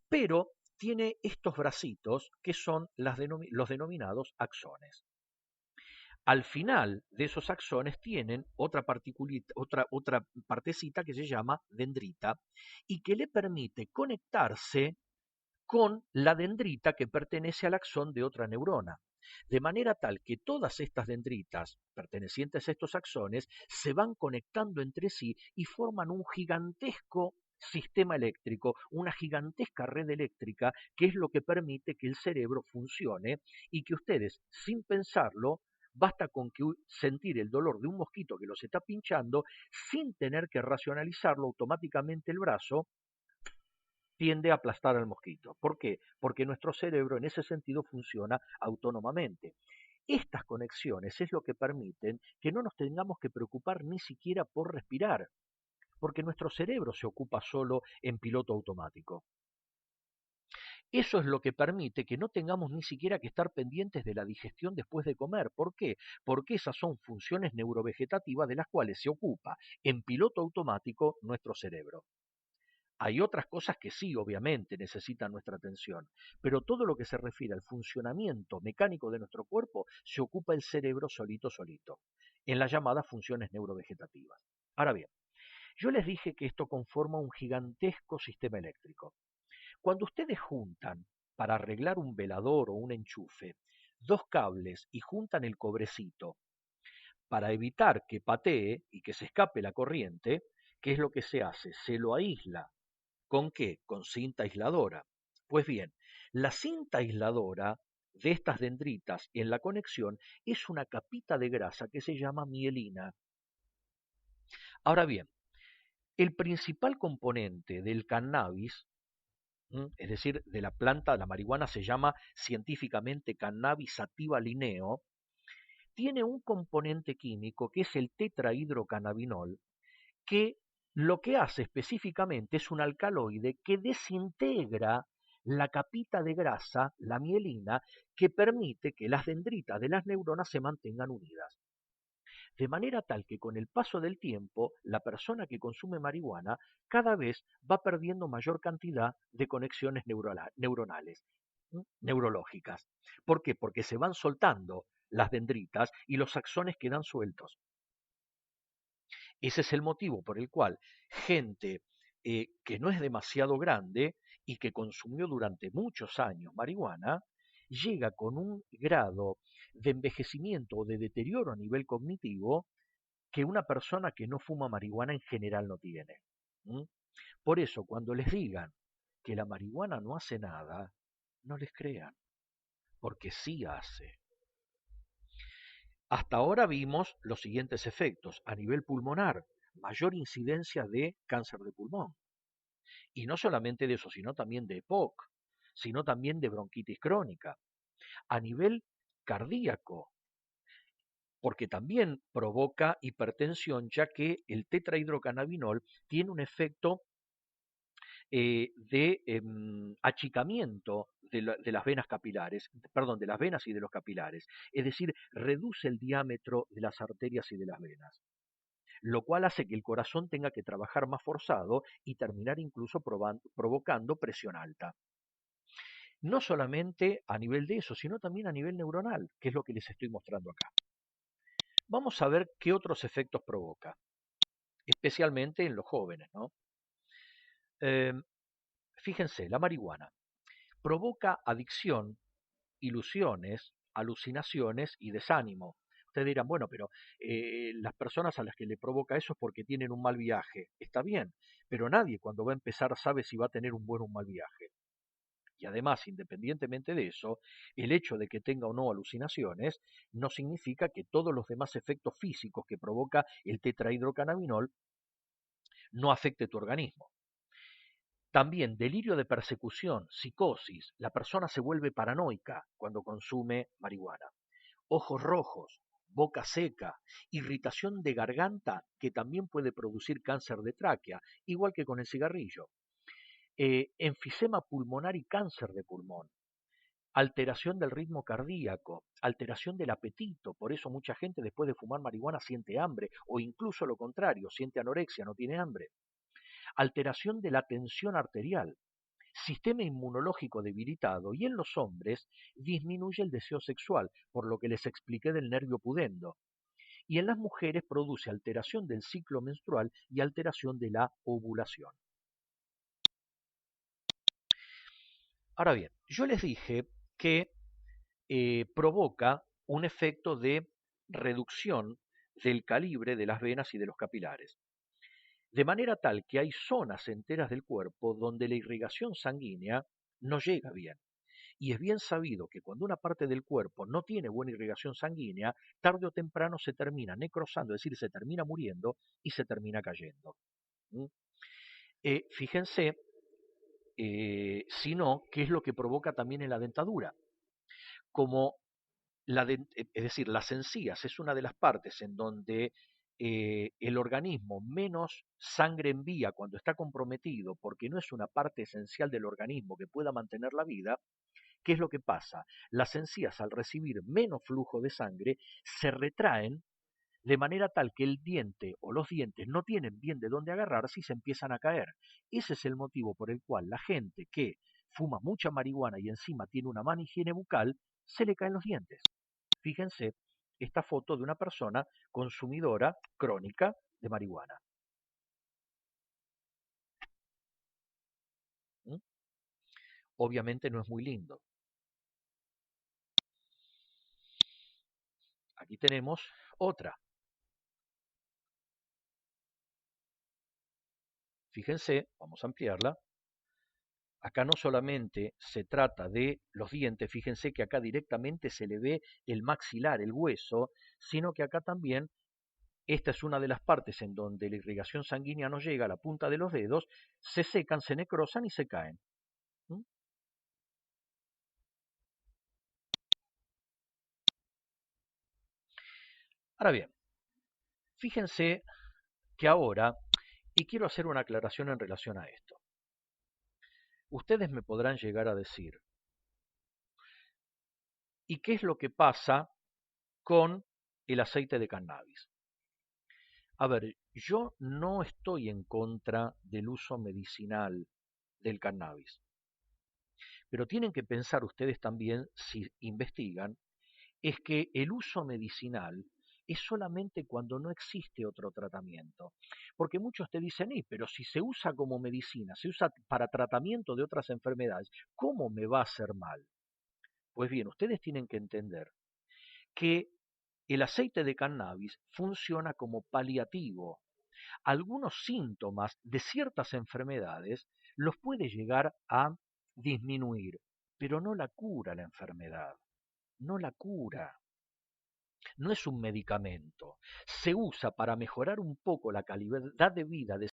pero tiene estos bracitos que son los denominados axones. Al final de esos axones tienen otra partecita que se llama dendrita y que le permite conectarse con la dendrita que pertenece al axón de otra neurona. De manera tal que todas estas dendritas pertenecientes a estos axones se van conectando entre sí y forman un gigantesco sistema eléctrico, una gigantesca red eléctrica que es lo que permite que el cerebro funcione y que ustedes, sin pensarlo, basta con que sentir el dolor de un mosquito que los está pinchando, sin tener que racionalizarlo, automáticamente el brazo tiende a aplastar al mosquito. ¿Por qué? Porque nuestro cerebro en ese sentido funciona autónomamente. Estas conexiones es lo que permiten que no nos tengamos que preocupar ni siquiera por respirar, porque nuestro cerebro se ocupa solo en piloto automático. Eso es lo que permite que no tengamos ni siquiera que estar pendientes de la digestión después de comer. ¿Por qué? Porque esas son funciones neurovegetativas de las cuales se ocupa en piloto automático nuestro cerebro. Hay otras cosas que sí, obviamente, necesitan nuestra atención, pero todo lo que se refiere al funcionamiento mecánico de nuestro cuerpo se ocupa el cerebro solito, solito, en las llamadas funciones neurovegetativas. Ahora bien, yo les dije que esto conforma un gigantesco sistema eléctrico. Cuando ustedes juntan para arreglar un velador o un enchufe dos cables y juntan el cobrecito para evitar que patee y que se escape la corriente, ¿qué es lo que se hace? Se lo aísla. ¿Con qué? Con cinta aisladora. Pues bien, la cinta aisladora de estas dendritas en la conexión es una capita de grasa que se llama mielina. Ahora bien, el principal componente del cannabis, es decir, de la planta de la marihuana, se llama científicamente Cannabis sativa lineo, tiene un componente químico que es el tetrahidrocannabinol, que Lo que hace específicamente es un alcaloide que desintegra la capita de grasa, la mielina, que permite que las dendritas de las neuronas se mantengan unidas. De manera tal que con el paso del tiempo, la persona que consume marihuana cada vez va perdiendo mayor cantidad de conexiones neuronales, neurológicas. ¿Por qué? Porque se van soltando las dendritas y los axones quedan sueltos. Ese es el motivo por el cual gente que no es demasiado grande y que consumió durante muchos años marihuana, llega con un grado de envejecimiento o de deterioro a nivel cognitivo que una persona que no fuma marihuana en general no tiene. ¿Mm? Por eso, cuando les digan que la marihuana no hace nada, no les crean, porque sí hace. Hasta ahora vimos los siguientes efectos. A nivel pulmonar, mayor incidencia de cáncer de pulmón. Y no solamente de eso, sino también de EPOC, sino también de bronquitis crónica. A nivel cardíaco, porque también provoca hipertensión, ya que el tetrahidrocannabinol tiene un efecto de achicamiento de las venas capilares, perdón, de las venas y de los capilares. Es decir, reduce el diámetro de las arterias y de las venas, lo cual hace que el corazón tenga que trabajar más forzado y terminar incluso provocando presión alta. No solamente a nivel de eso, sino también a nivel neuronal, que es lo que les estoy mostrando acá. Vamos a ver qué otros efectos provoca, especialmente en los jóvenes, ¿no? Eh, Fíjense, la marihuana provoca adicción, ilusiones, alucinaciones y desánimo. Ustedes dirán, bueno, pero las personas a las que le provoca eso es porque tienen un mal viaje. Está bien, pero nadie cuando va a empezar sabe si va a tener un buen o un mal viaje. Y además, independientemente de eso, el hecho de que tenga o no alucinaciones no significa que todos los demás efectos físicos que provoca el tetrahidrocannabinol no afecte tu organismo. También delirio de persecución, psicosis, la persona se vuelve paranoica cuando consume marihuana. Ojos rojos, boca seca, irritación de garganta que también puede producir cáncer de tráquea, igual que con el cigarrillo. Enfisema pulmonar y cáncer de pulmón. Alteración del ritmo cardíaco, alteración del apetito, por eso mucha gente después de fumar marihuana siente hambre, o incluso lo contrario, siente anorexia, no tiene hambre. Alteración de la tensión arterial, sistema inmunológico debilitado y en los hombres disminuye el deseo sexual, por lo que les expliqué del nervio pudendo. Y en las mujeres produce alteración del ciclo menstrual y alteración de la ovulación. Ahora bien, yo les dije que provoca un efecto de reducción del calibre de las venas y de los capilares, de manera tal que hay zonas enteras del cuerpo donde la irrigación sanguínea no llega bien. Y es bien sabido que cuando una parte del cuerpo no tiene buena irrigación sanguínea, tarde o temprano se termina necrosando, es decir, se termina muriendo y se termina cayendo. ¿Mm? Fíjense, si no, qué es lo que provoca también en la dentadura. Como es decir, las encías es una de las partes en donde el organismo menos sangre envía cuando está comprometido, porque no es una parte esencial del organismo que pueda mantener la vida. ¿Qué es lo que pasa? Las encías, al recibir menos flujo de sangre, se retraen de manera tal que el diente o los dientes no tienen bien de dónde agarrarse y se empiezan a caer. Ese es el motivo por el cual la gente que fuma mucha marihuana y encima tiene una mala higiene bucal, se le caen los dientes. Fíjense esta foto de una persona consumidora crónica de marihuana. ¿Mm? Obviamente no es muy lindo. Aquí tenemos otra. Fíjense, vamos a ampliarla. Acá no solamente se trata de los dientes, fíjense que acá directamente se le ve el maxilar, el hueso, sino que acá también esta es una de las partes en donde la irrigación sanguínea no llega a la punta de los dedos, se secan, se necrosan y se caen. ¿Mm? Ahora bien, fíjense que ahora Y quiero hacer una aclaración en relación a esto. Ustedes me podrán llegar a decir, ¿y qué es lo que pasa con el aceite de cannabis? A ver, yo no estoy en contra del uso medicinal del cannabis, pero tienen que pensar ustedes también, si investigan, es que el uso medicinal es solamente cuando no existe otro tratamiento. Porque muchos te dicen, pero si se usa como medicina, se usa para tratamiento de otras enfermedades, ¿cómo me va a hacer mal? Pues bien, ustedes tienen que entender que el aceite de cannabis funciona como paliativo. Algunos síntomas de ciertas enfermedades los puede llegar a disminuir, pero no la cura la enfermedad, no la cura. No es un medicamento. Se usa para mejorar un poco la calidad de vida de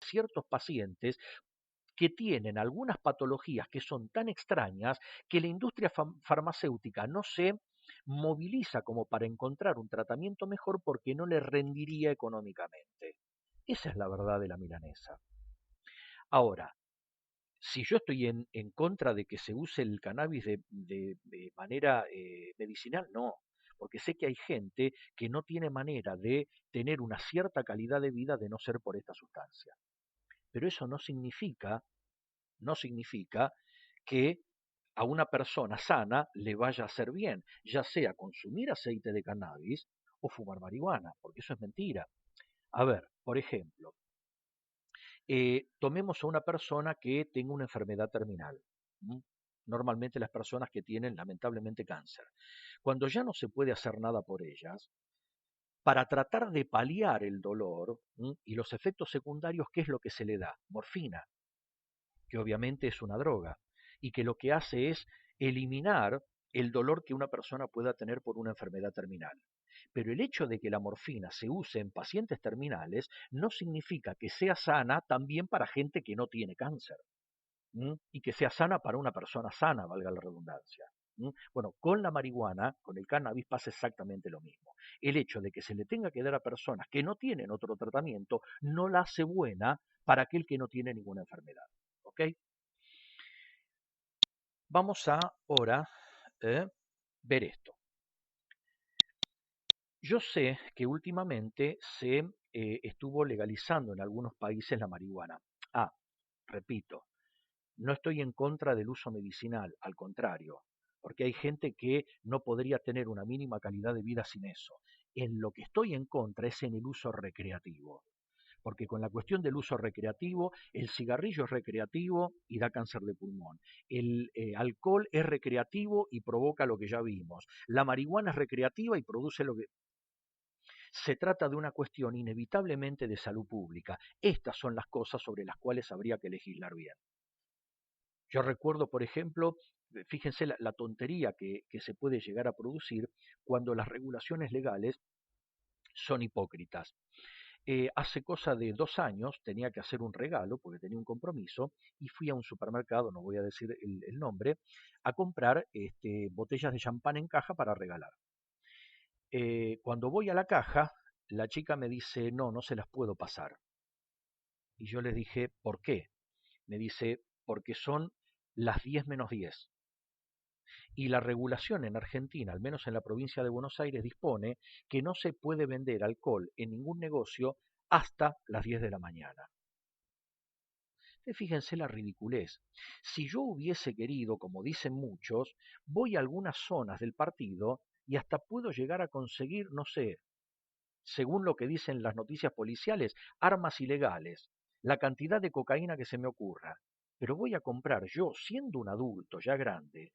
ciertos pacientes que tienen algunas patologías que son tan extrañas que la industria farmacéutica no se moviliza como para encontrar un tratamiento mejor porque no le rendiría económicamente. Esa es la verdad de la milanesa. Ahora, si yo estoy en contra de que se use el cannabis de manera medicinal, no, porque sé que hay gente que no tiene manera de tener una cierta calidad de vida de no ser por esta sustancia. Pero eso no significa que a una persona sana le vaya a hacer bien, ya sea consumir aceite de cannabis o fumar marihuana, porque eso es mentira. A ver, por ejemplo, tomemos a una persona que tenga una enfermedad terminal. ¿M? Normalmente las personas que tienen lamentablemente cáncer. Cuando ya no se puede hacer nada por ellas, para tratar de paliar el dolor y los efectos secundarios, ¿qué es lo que se le da? Morfina, que obviamente es una droga y que lo que hace es eliminar el dolor que una persona pueda tener por una enfermedad terminal. Pero el hecho de que la morfina se use en pacientes terminales no significa que sea sana también para gente que no tiene cáncer. Y que sea sana para una persona sana, valga la redundancia. Bueno, con la marihuana, con el cannabis pasa exactamente lo mismo. El hecho de que se le tenga que dar a personas que no tienen otro tratamiento no la hace buena para aquel que no tiene ninguna enfermedad. ¿Ok? Vamos a ahora ver esto. Yo sé que últimamente se estuvo legalizando en algunos países la marihuana. Repito, no estoy en contra del uso medicinal, al contrario, porque hay gente que no podría tener una mínima calidad de vida sin eso. En lo que estoy en contra es en el uso recreativo, porque con la cuestión del uso recreativo, el cigarrillo es recreativo y da cáncer de pulmón. El alcohol es recreativo y provoca lo que ya vimos. La marihuana es recreativa y produce lo que... Se trata de una cuestión inevitablemente de salud pública. Estas son las cosas sobre las cuales habría que legislar bien. Yo recuerdo, por ejemplo, fíjense la tontería que se puede llegar a producir cuando las regulaciones legales son hipócritas. Hace cosa de 2 años tenía que hacer un regalo porque tenía un compromiso y fui a un supermercado, no voy a decir el nombre, a comprar botellas de champán en caja para regalar. Cuando voy a la caja, la chica me dice, no, no se las puedo pasar. Y yo le dije, ¿por qué? Me dice, porque son las 10 menos 10. Y la regulación en Argentina, al menos en la provincia de Buenos Aires, dispone que no se puede vender alcohol en ningún negocio hasta las 10 de la mañana. Fíjense la ridiculez. Si yo hubiese querido, como dicen muchos, voy a algunas zonas del partido y hasta puedo llegar a conseguir, no sé, según lo que dicen las noticias policiales, armas ilegales, la cantidad de cocaína que se me ocurra. Pero voy a comprar yo, siendo un adulto ya grande,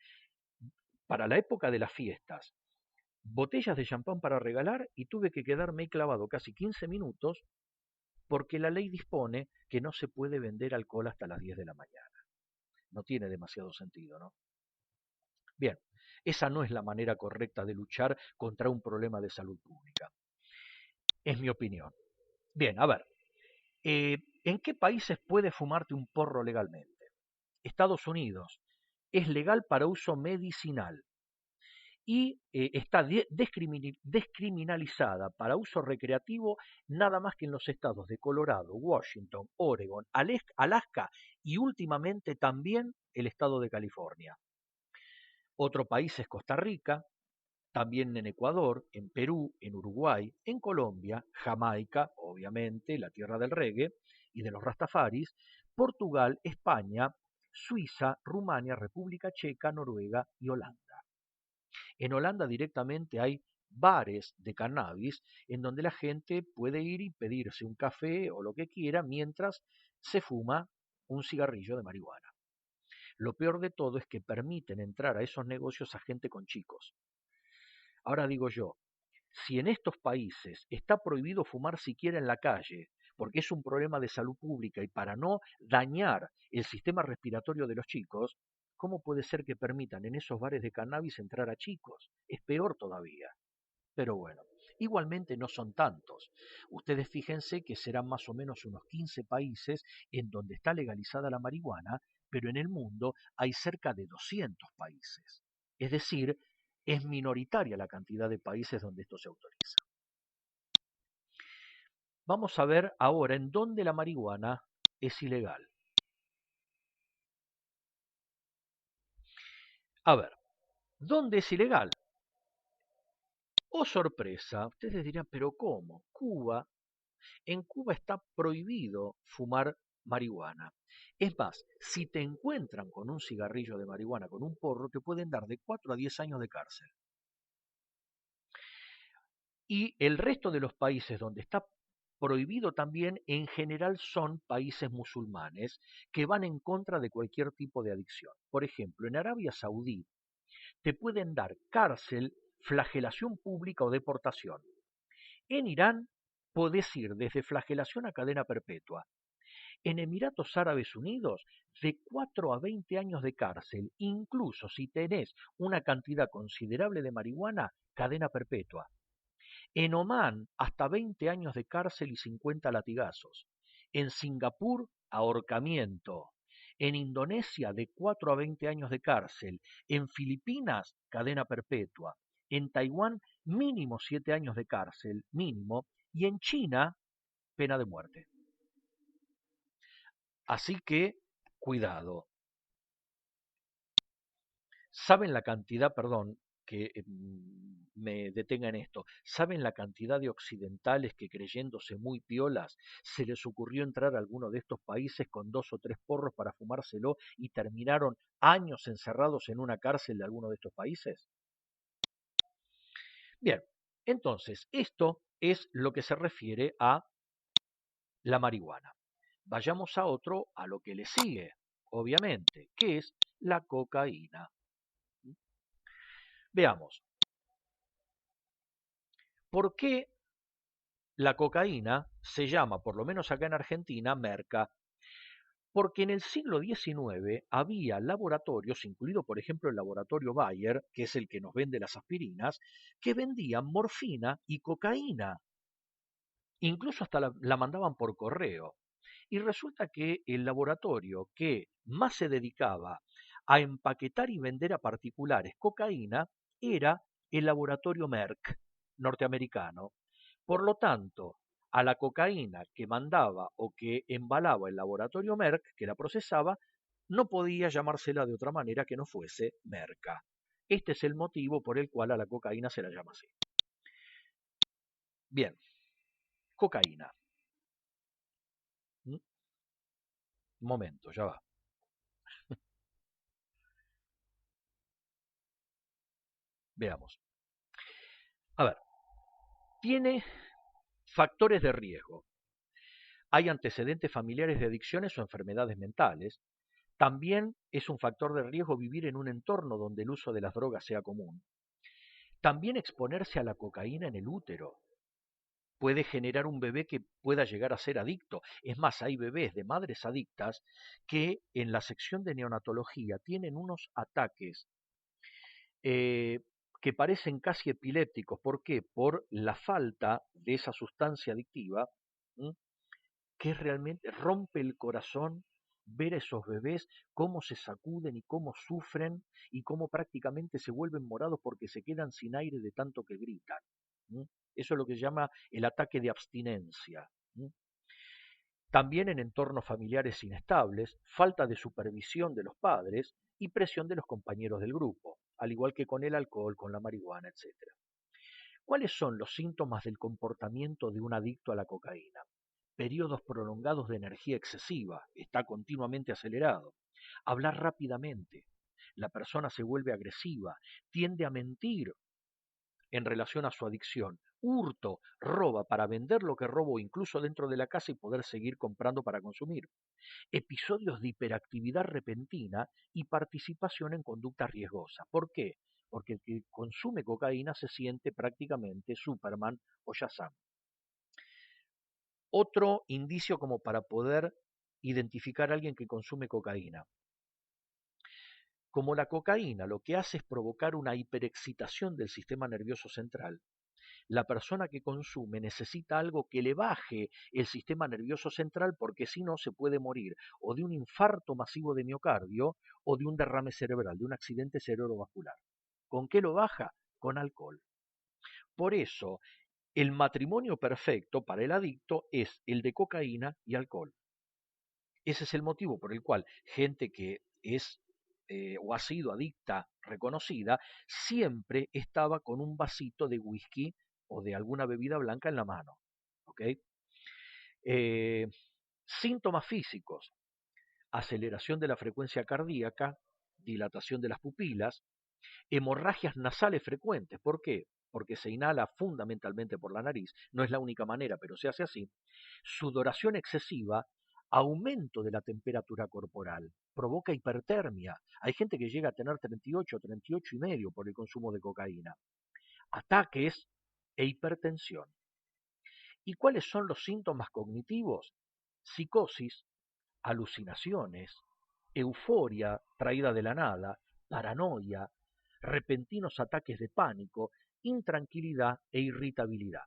para la época de las fiestas, botellas de champán para regalar y tuve que quedarme ahí clavado casi 15 minutos porque la ley dispone que no se puede vender alcohol hasta las 10 de la mañana. No tiene demasiado sentido, ¿no? Bien, esa no es la manera correcta de luchar contra un problema de salud pública. Es mi opinión. Bien, a ver, ¿en qué países puedes fumarte un porro legalmente? Estados Unidos. Es legal para uso medicinal. y está descriminalizada para uso recreativo nada más que en los estados de Colorado, Washington, Oregon, Alaska y últimamente también el estado de California. Otro país es Costa Rica, también en Ecuador, en Perú, en Uruguay, en Colombia, Jamaica, obviamente, la tierra del reggae y de los rastafaris, Portugal, España, Suiza, Rumania, República Checa, Noruega y Holanda. En Holanda directamente hay bares de cannabis en donde la gente puede ir y pedirse un café o lo que quiera mientras se fuma un cigarrillo de marihuana. Lo peor de todo es que permiten entrar a esos negocios a gente con chicos. Ahora digo yo, si en estos países está prohibido fumar siquiera en la calle, porque es un problema de salud pública y para no dañar el sistema respiratorio de los chicos, ¿cómo puede ser que permitan en esos bares de cannabis entrar a chicos? Es peor todavía. Pero bueno, igualmente no son tantos. Ustedes fíjense que serán más o menos unos 15 países en donde está legalizada la marihuana, pero en el mundo hay cerca de 200 países. Es decir, es minoritaria la cantidad de países donde esto se autoriza. Vamos a ver ahora en dónde la marihuana es ilegal. A ver, ¿dónde es ilegal? Oh sorpresa, ustedes dirán, pero ¿cómo? Cuba. En Cuba está prohibido fumar marihuana. Es más, si te encuentran con un cigarrillo de marihuana, con un porro, te pueden dar de 4 a 10 años de cárcel. Y el resto de los países donde está prohibido también, en general son países musulmanes que van en contra de cualquier tipo de adicción. Por ejemplo, en Arabia Saudí te pueden dar cárcel, flagelación pública o deportación. En Irán podés ir desde flagelación a cadena perpetua. En Emiratos Árabes Unidos, de 4 a 20 años de cárcel, incluso si tenés una cantidad considerable de marihuana, cadena perpetua. En Omán, hasta 20 años de cárcel y 50 latigazos. En Singapur, ahorcamiento. En Indonesia, de 4 a 20 años de cárcel. En Filipinas, cadena perpetua. En Taiwán, mínimo 7 años de cárcel, mínimo. Y en China, pena de muerte. Así que, cuidado. ¿Saben la cantidad, perdón, que me detenga en esto? ¿Saben la cantidad de occidentales que creyéndose muy piolas se les ocurrió entrar a alguno de estos países con 2 o 3 porros para fumárselo y terminaron años encerrados en una cárcel de alguno de estos países? Bien, entonces, esto es lo que se refiere a la marihuana. Vayamos a otro, a lo que le sigue, obviamente, que es la cocaína. Veamos, ¿por qué la cocaína se llama, por lo menos acá en Argentina, merca? Porque en el siglo XIX había laboratorios, incluido por ejemplo el laboratorio Bayer, que es el que nos vende las aspirinas, que vendían morfina y cocaína. Incluso hasta la mandaban por correo. Y resulta que el laboratorio que más se dedicaba a empaquetar y vender a particulares cocaína era el laboratorio Merck norteamericano. Por lo tanto, a la cocaína que mandaba o que embalaba el laboratorio Merck, que la procesaba, no podía llamársela de otra manera que no fuese merca. Este es el motivo por el cual a la cocaína se la llama así. Bien, cocaína. Un momento, ya va. Veamos. A ver, tiene factores de riesgo. Hay antecedentes familiares de adicciones o enfermedades mentales. También es un factor de riesgo vivir en un entorno donde el uso de las drogas sea común. También exponerse a la cocaína en el útero puede generar un bebé que pueda llegar a ser adicto. Es más, hay bebés de madres adictas que en la sección de neonatología tienen unos ataques eh, que parecen casi epilépticos. ¿Por qué? Por la falta de esa sustancia adictiva, ¿m? Que realmente rompe el corazón ver a esos bebés cómo se sacuden y cómo sufren y cómo prácticamente se vuelven morados porque se quedan sin aire de tanto que gritan. ¿M? Eso es lo que se llama el ataque de abstinencia. ¿M? También en entornos familiares inestables, falta de supervisión de los padres y presión de los compañeros del grupo, al igual que con el alcohol, con la marihuana, etc. ¿Cuáles son los síntomas del comportamiento de un adicto a la cocaína? Periodos prolongados de energía excesiva, está continuamente acelerado, hablar rápidamente, la persona se vuelve agresiva, tiende a mentir en relación a su adicción, hurto, roba para vender lo que robó incluso dentro de la casa y poder seguir comprando para consumir, episodios de hiperactividad repentina y participación en conductas riesgosas. ¿Por qué? Porque el que consume cocaína se siente prácticamente Superman o Shazam. Otro indicio como para poder identificar a alguien que consume cocaína. Como la cocaína lo que hace es provocar una hiperexcitación del sistema nervioso central, la persona que consume necesita algo que le baje el sistema nervioso central porque si no se puede morir o de un infarto masivo de miocardio o de un derrame cerebral, de un accidente cerebrovascular. ¿Con qué lo baja? Con alcohol. Por eso, el matrimonio perfecto para el adicto es el de cocaína y alcohol. Ese es el motivo por el cual gente que es o ha sido adicta reconocida siempre estaba con un vasito de whisky o de alguna bebida blanca en la mano. ¿Ok? Eh, Síntomas físicos: aceleración de la frecuencia cardíaca, dilatación de las pupilas, hemorragias nasales frecuentes. ¿Por qué? Porque se inhala fundamentalmente por la nariz, no es la única manera, pero se hace así. Sudoración excesiva, aumento de la temperatura corporal, provoca hipertermia. Hay gente que llega a tener 38, 38 y medio por el consumo de cocaína. Ataques e hipertensión. ¿Y cuáles son los síntomas cognitivos? Psicosis, alucinaciones, euforia traída de la nada, paranoia, repentinos ataques de pánico, intranquilidad e irritabilidad.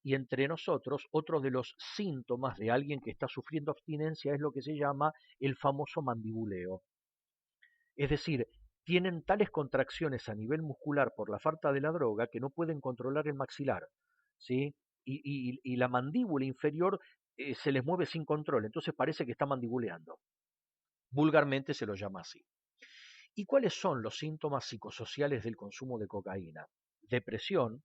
Y entre nosotros, otro de los síntomas de alguien que está sufriendo abstinencia es lo que se llama el famoso mandibuleo. Es decir, tienen tales contracciones a nivel muscular por la falta de la droga que no pueden controlar el maxilar, ¿sí? Y la mandíbula inferior se les mueve sin control, entonces parece que está mandibuleando. Vulgarmente se lo llama así. ¿Y cuáles son los síntomas psicosociales del consumo de cocaína? Depresión,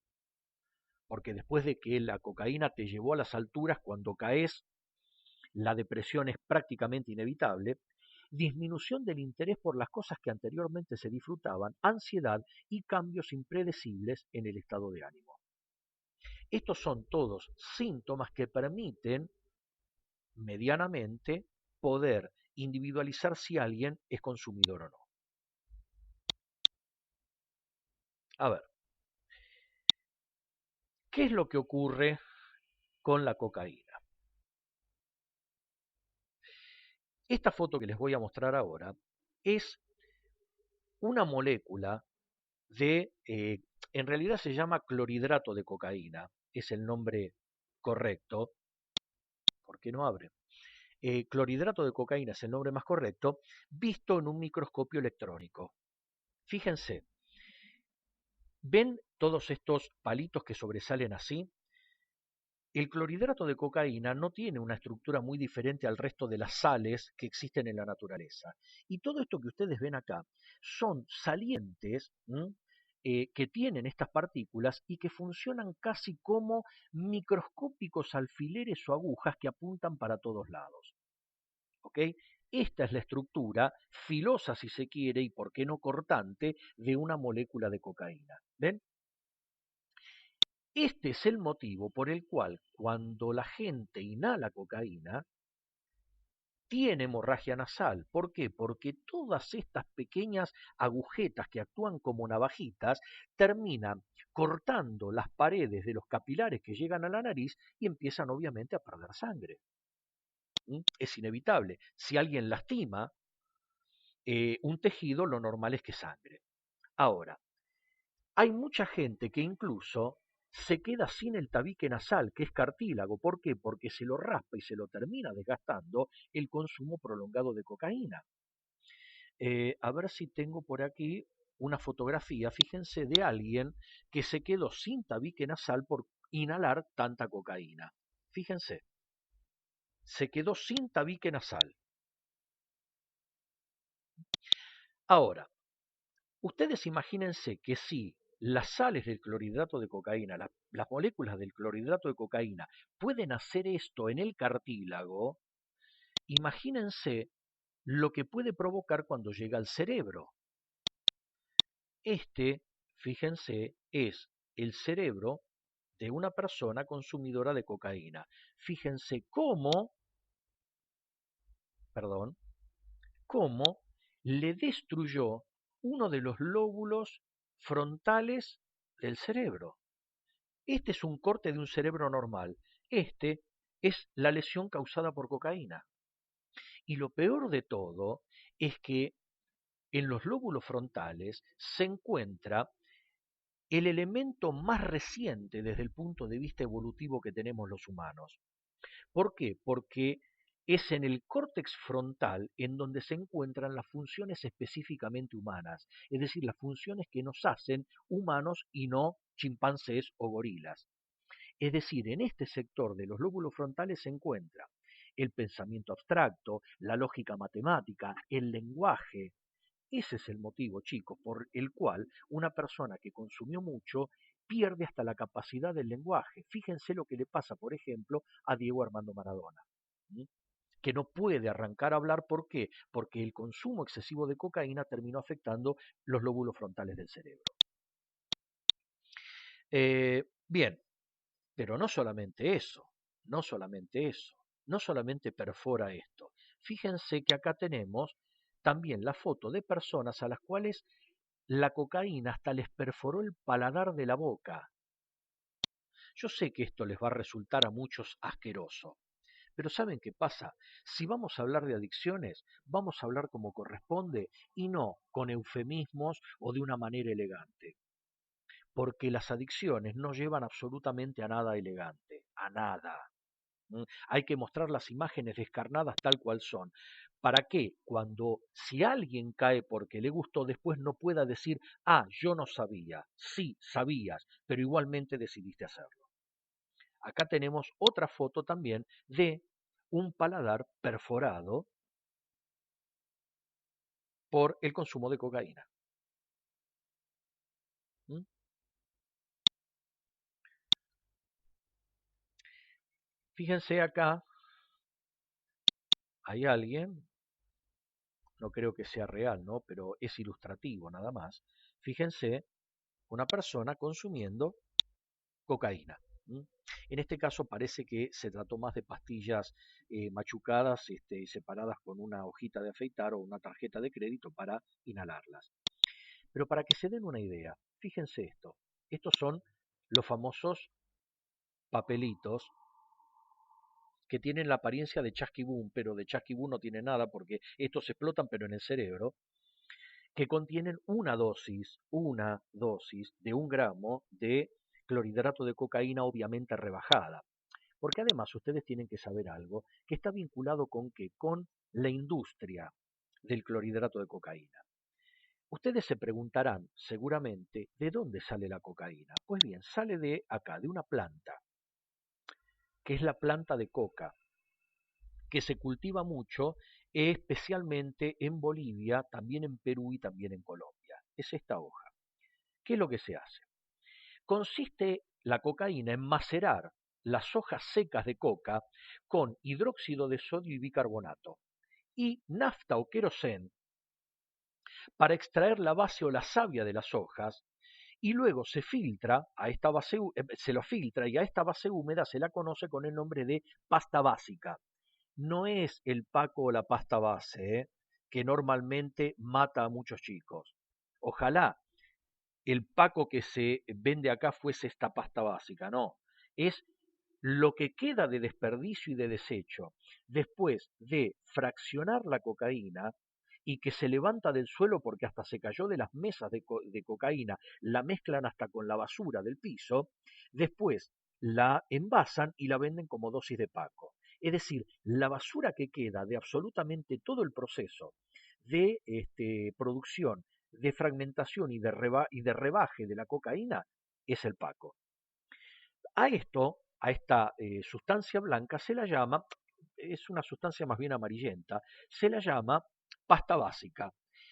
porque después de que la cocaína te llevó a las alturas, cuando caes, la depresión es prácticamente inevitable. Disminución del interés por las cosas que anteriormente se disfrutaban, ansiedad y cambios impredecibles en el estado de ánimo. Estos son todos síntomas que permiten medianamente poder individualizar si alguien es consumidor o no. A ver, ¿qué es lo que ocurre con la cocaína? Esta foto que les voy a mostrar ahora es una molécula en realidad se llama clorhidrato de cocaína, es el nombre correcto. ¿Por qué no abre? Clorhidrato de cocaína es el nombre más correcto, visto en un microscopio electrónico. Fíjense, ¿ven todos estos palitos que sobresalen así? El clorhidrato de cocaína no tiene una estructura muy diferente al resto de las sales que existen en la naturaleza. Y todo esto que ustedes ven acá son salientes que tienen estas partículas y que funcionan casi como microscópicos alfileres o agujas que apuntan para todos lados. ¿Ok? Esta es la estructura filosa, si se quiere, y por qué no cortante, de una molécula de cocaína. ¿Ven? Este es el motivo por el cual cuando la gente inhala cocaína, tiene hemorragia nasal. ¿Por qué? Porque todas estas pequeñas agujetas que actúan como navajitas terminan cortando las paredes de los capilares que llegan a la nariz y empiezan obviamente a perder sangre. Es inevitable. Si alguien lastima un tejido, lo normal es que sangre. Ahora, hay mucha gente que incluso se queda sin el tabique nasal, que es cartílago. ¿Por qué? Porque se lo raspa y se lo termina desgastando el consumo prolongado de cocaína. A ver si tengo por aquí una fotografía, fíjense, de alguien que se quedó sin tabique nasal por inhalar tanta cocaína. Fíjense, se quedó sin tabique nasal. Ahora, ustedes imagínense que si las sales del clorhidrato de cocaína, las moléculas del clorhidrato de cocaína, pueden hacer esto en el cartílago, imagínense lo que puede provocar cuando llega al cerebro. Este, fíjense, es el cerebro de una persona consumidora de cocaína. Fíjense perdón, cómo le destruyó uno de los lóbulos frontales del cerebro. Este es un corte de un cerebro normal. Este es la lesión causada por cocaína. Y lo peor de todo es que en los lóbulos frontales se encuentra el elemento más reciente desde el punto de vista evolutivo que tenemos los humanos. ¿Por qué? Porque es en el córtex frontal en donde se encuentran las funciones específicamente humanas, es decir, las funciones que nos hacen humanos y no chimpancés o gorilas. Es decir, en este sector de los lóbulos frontales se encuentra el pensamiento abstracto, la lógica matemática, el lenguaje. Ese es el motivo, chicos, por el cual una persona que consumió mucho pierde hasta la capacidad del lenguaje. Fíjense lo que le pasa, por ejemplo, a Diego Armando Maradona, ¿sí? Que no puede arrancar a hablar. ¿Por qué? Porque el consumo excesivo de cocaína terminó afectando los lóbulos frontales del cerebro. Bien, pero no solamente eso, no solamente eso, no solamente perfora esto. Fíjense que acá tenemos también la foto de personas a las cuales la cocaína hasta les perforó el paladar de la boca. Yo sé que esto les va a resultar a muchos asqueroso, pero ¿saben qué pasa? Si vamos a hablar de adicciones, vamos a hablar como corresponde y no con eufemismos o de una manera elegante. Porque las adicciones no llevan absolutamente a nada elegante, a nada. Hay que mostrar las imágenes descarnadas tal cual son. ¿Para qué? Cuando si alguien cae porque le gustó, después no pueda decir, ah, yo no sabía. Sí, sabías, pero igualmente decidiste hacerlo. Acá tenemos otra foto también de un paladar perforado por el consumo de cocaína. ¿Mm? Fíjense acá, hay alguien, no creo que sea real, ¿no? Pero es ilustrativo nada más. Fíjense, una persona consumiendo cocaína. ¿Mm? En este caso parece que se trató más de pastillas machucadas, separadas con una hojita de afeitar o una tarjeta de crédito para inhalarlas. Pero para que se den una idea, fíjense esto. Estos son los famosos papelitos que tienen la apariencia de chasquibún, pero de chasquibún no tiene nada porque estos explotan pero en el cerebro, que contienen una dosis de 1 gramo de clorhidrato de cocaína obviamente rebajada. Porque además ustedes tienen que saber algo que está vinculado con qué, con la industria del clorhidrato de cocaína. Ustedes se preguntarán seguramente de dónde sale la cocaína. Pues bien, sale de acá, de una planta, que es la planta de coca, que se cultiva mucho, especialmente en Bolivia, también en Perú y también en Colombia. Es esta hoja. ¿Qué es lo que se hace? Consiste la cocaína en macerar las hojas secas de coca con hidróxido de sodio y bicarbonato y nafta o querosén para extraer la base o la savia de las hojas y luego se filtra a esta base, se lo filtra y a esta base húmeda se la conoce con el nombre de pasta básica. No es el paco o la pasta base, que normalmente mata a muchos chicos. Ojalá el paco que se vende acá fuese esta pasta básica, no. Es lo que queda de desperdicio y de desecho después de fraccionar la cocaína y que se levanta del suelo porque hasta se cayó de las mesas de cocaína, la mezclan hasta con la basura del piso, después la envasan y la venden como dosis de Paco. Es decir, la basura que queda de absolutamente todo el proceso de producción, de fragmentación y de rebaje de la cocaína es el Paco. A esta sustancia blanca se la llama, es una sustancia más bien amarillenta, se la llama pasta básica,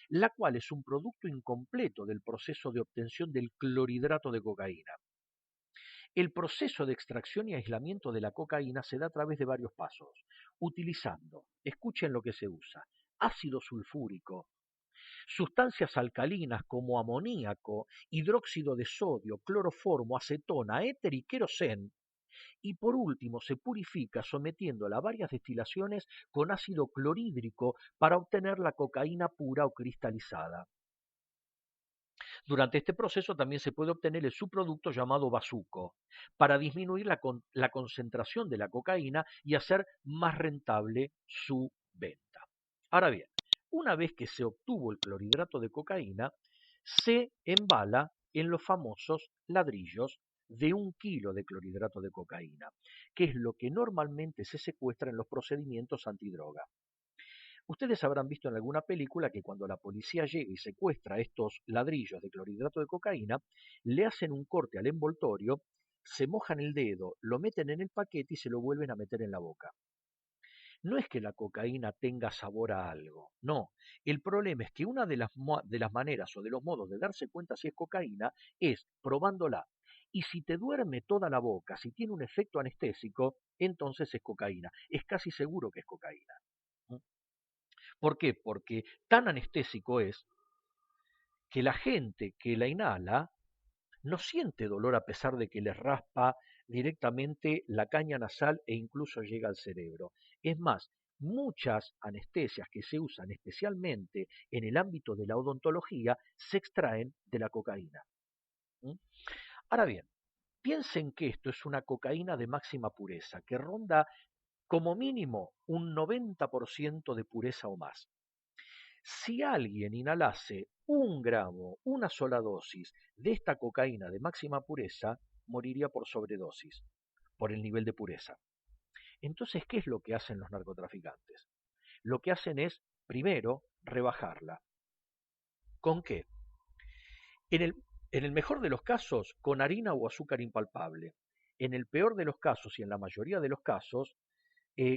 la cual es un producto incompleto del proceso de obtención del clorhidrato de cocaína. El proceso de extracción y aislamiento de la cocaína se da a través de varios pasos, utilizando, escuchen lo que se usa, ácido sulfúrico, sustancias alcalinas como amoníaco, hidróxido de sodio, cloroformo, acetona, éter y querosén, y por último se purifica sometiéndola a varias destilaciones con ácido clorhídrico para obtener la cocaína pura o cristalizada. Durante este proceso también se puede obtener el subproducto llamado bazuco, para disminuir la concentración de la cocaína y hacer más rentable su venta. Ahora bien, una vez que se obtuvo el clorhidrato de cocaína, se embala en los famosos ladrillos de 1 kilo de clorhidrato de cocaína, que es lo que normalmente se secuestra en los procedimientos antidroga. Ustedes habrán visto en alguna película que cuando la policía llega y secuestra estos ladrillos de clorhidrato de cocaína, le hacen un corte al envoltorio, se mojan el dedo, lo meten en el paquete y se lo vuelven a meter en la boca. No es que la cocaína tenga sabor a algo, no. El problema es que una de las maneras o de los modos de darse cuenta si es cocaína es probándola. Y si te duerme toda la boca, si tiene un efecto anestésico, entonces es cocaína. Es casi seguro que es cocaína. ¿Por qué? Porque tan anestésico es que la gente que la inhala no siente dolor a pesar de que les raspa directamente la caña nasal e incluso llega al cerebro. Es más, muchas anestesias que se usan especialmente en el ámbito de la odontología se extraen de la cocaína. ¿Mm? Ahora bien, piensen que esto es una cocaína de máxima pureza, que ronda como mínimo un 90% de pureza o más. Si alguien inhalase 1 gramo, una sola dosis de esta cocaína de máxima pureza, moriría por sobredosis, por el nivel de pureza. Entonces, ¿qué es lo que hacen los narcotraficantes? Lo que hacen es, primero, rebajarla. ¿Con qué? En el, en el mejor de los casos, con harina o azúcar impalpable. En el peor de los casos y en la mayoría de los casos,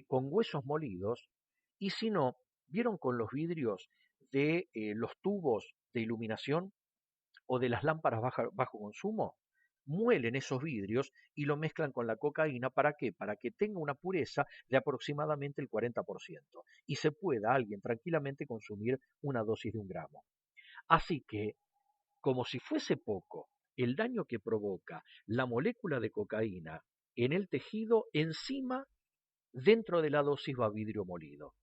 con huesos molidos, y si no, ¿vieron con los vidrios de los tubos de iluminación o de las lámparas bajo consumo? Muelen esos vidrios y lo mezclan con la cocaína. ¿Para qué? Para que tenga una pureza de aproximadamente el 40% y se pueda alguien tranquilamente consumir una dosis de 1 gramo. Así que, como si fuese poco, el daño que provoca la molécula de cocaína en el tejido, encima dentro de la dosis va vidrio molido.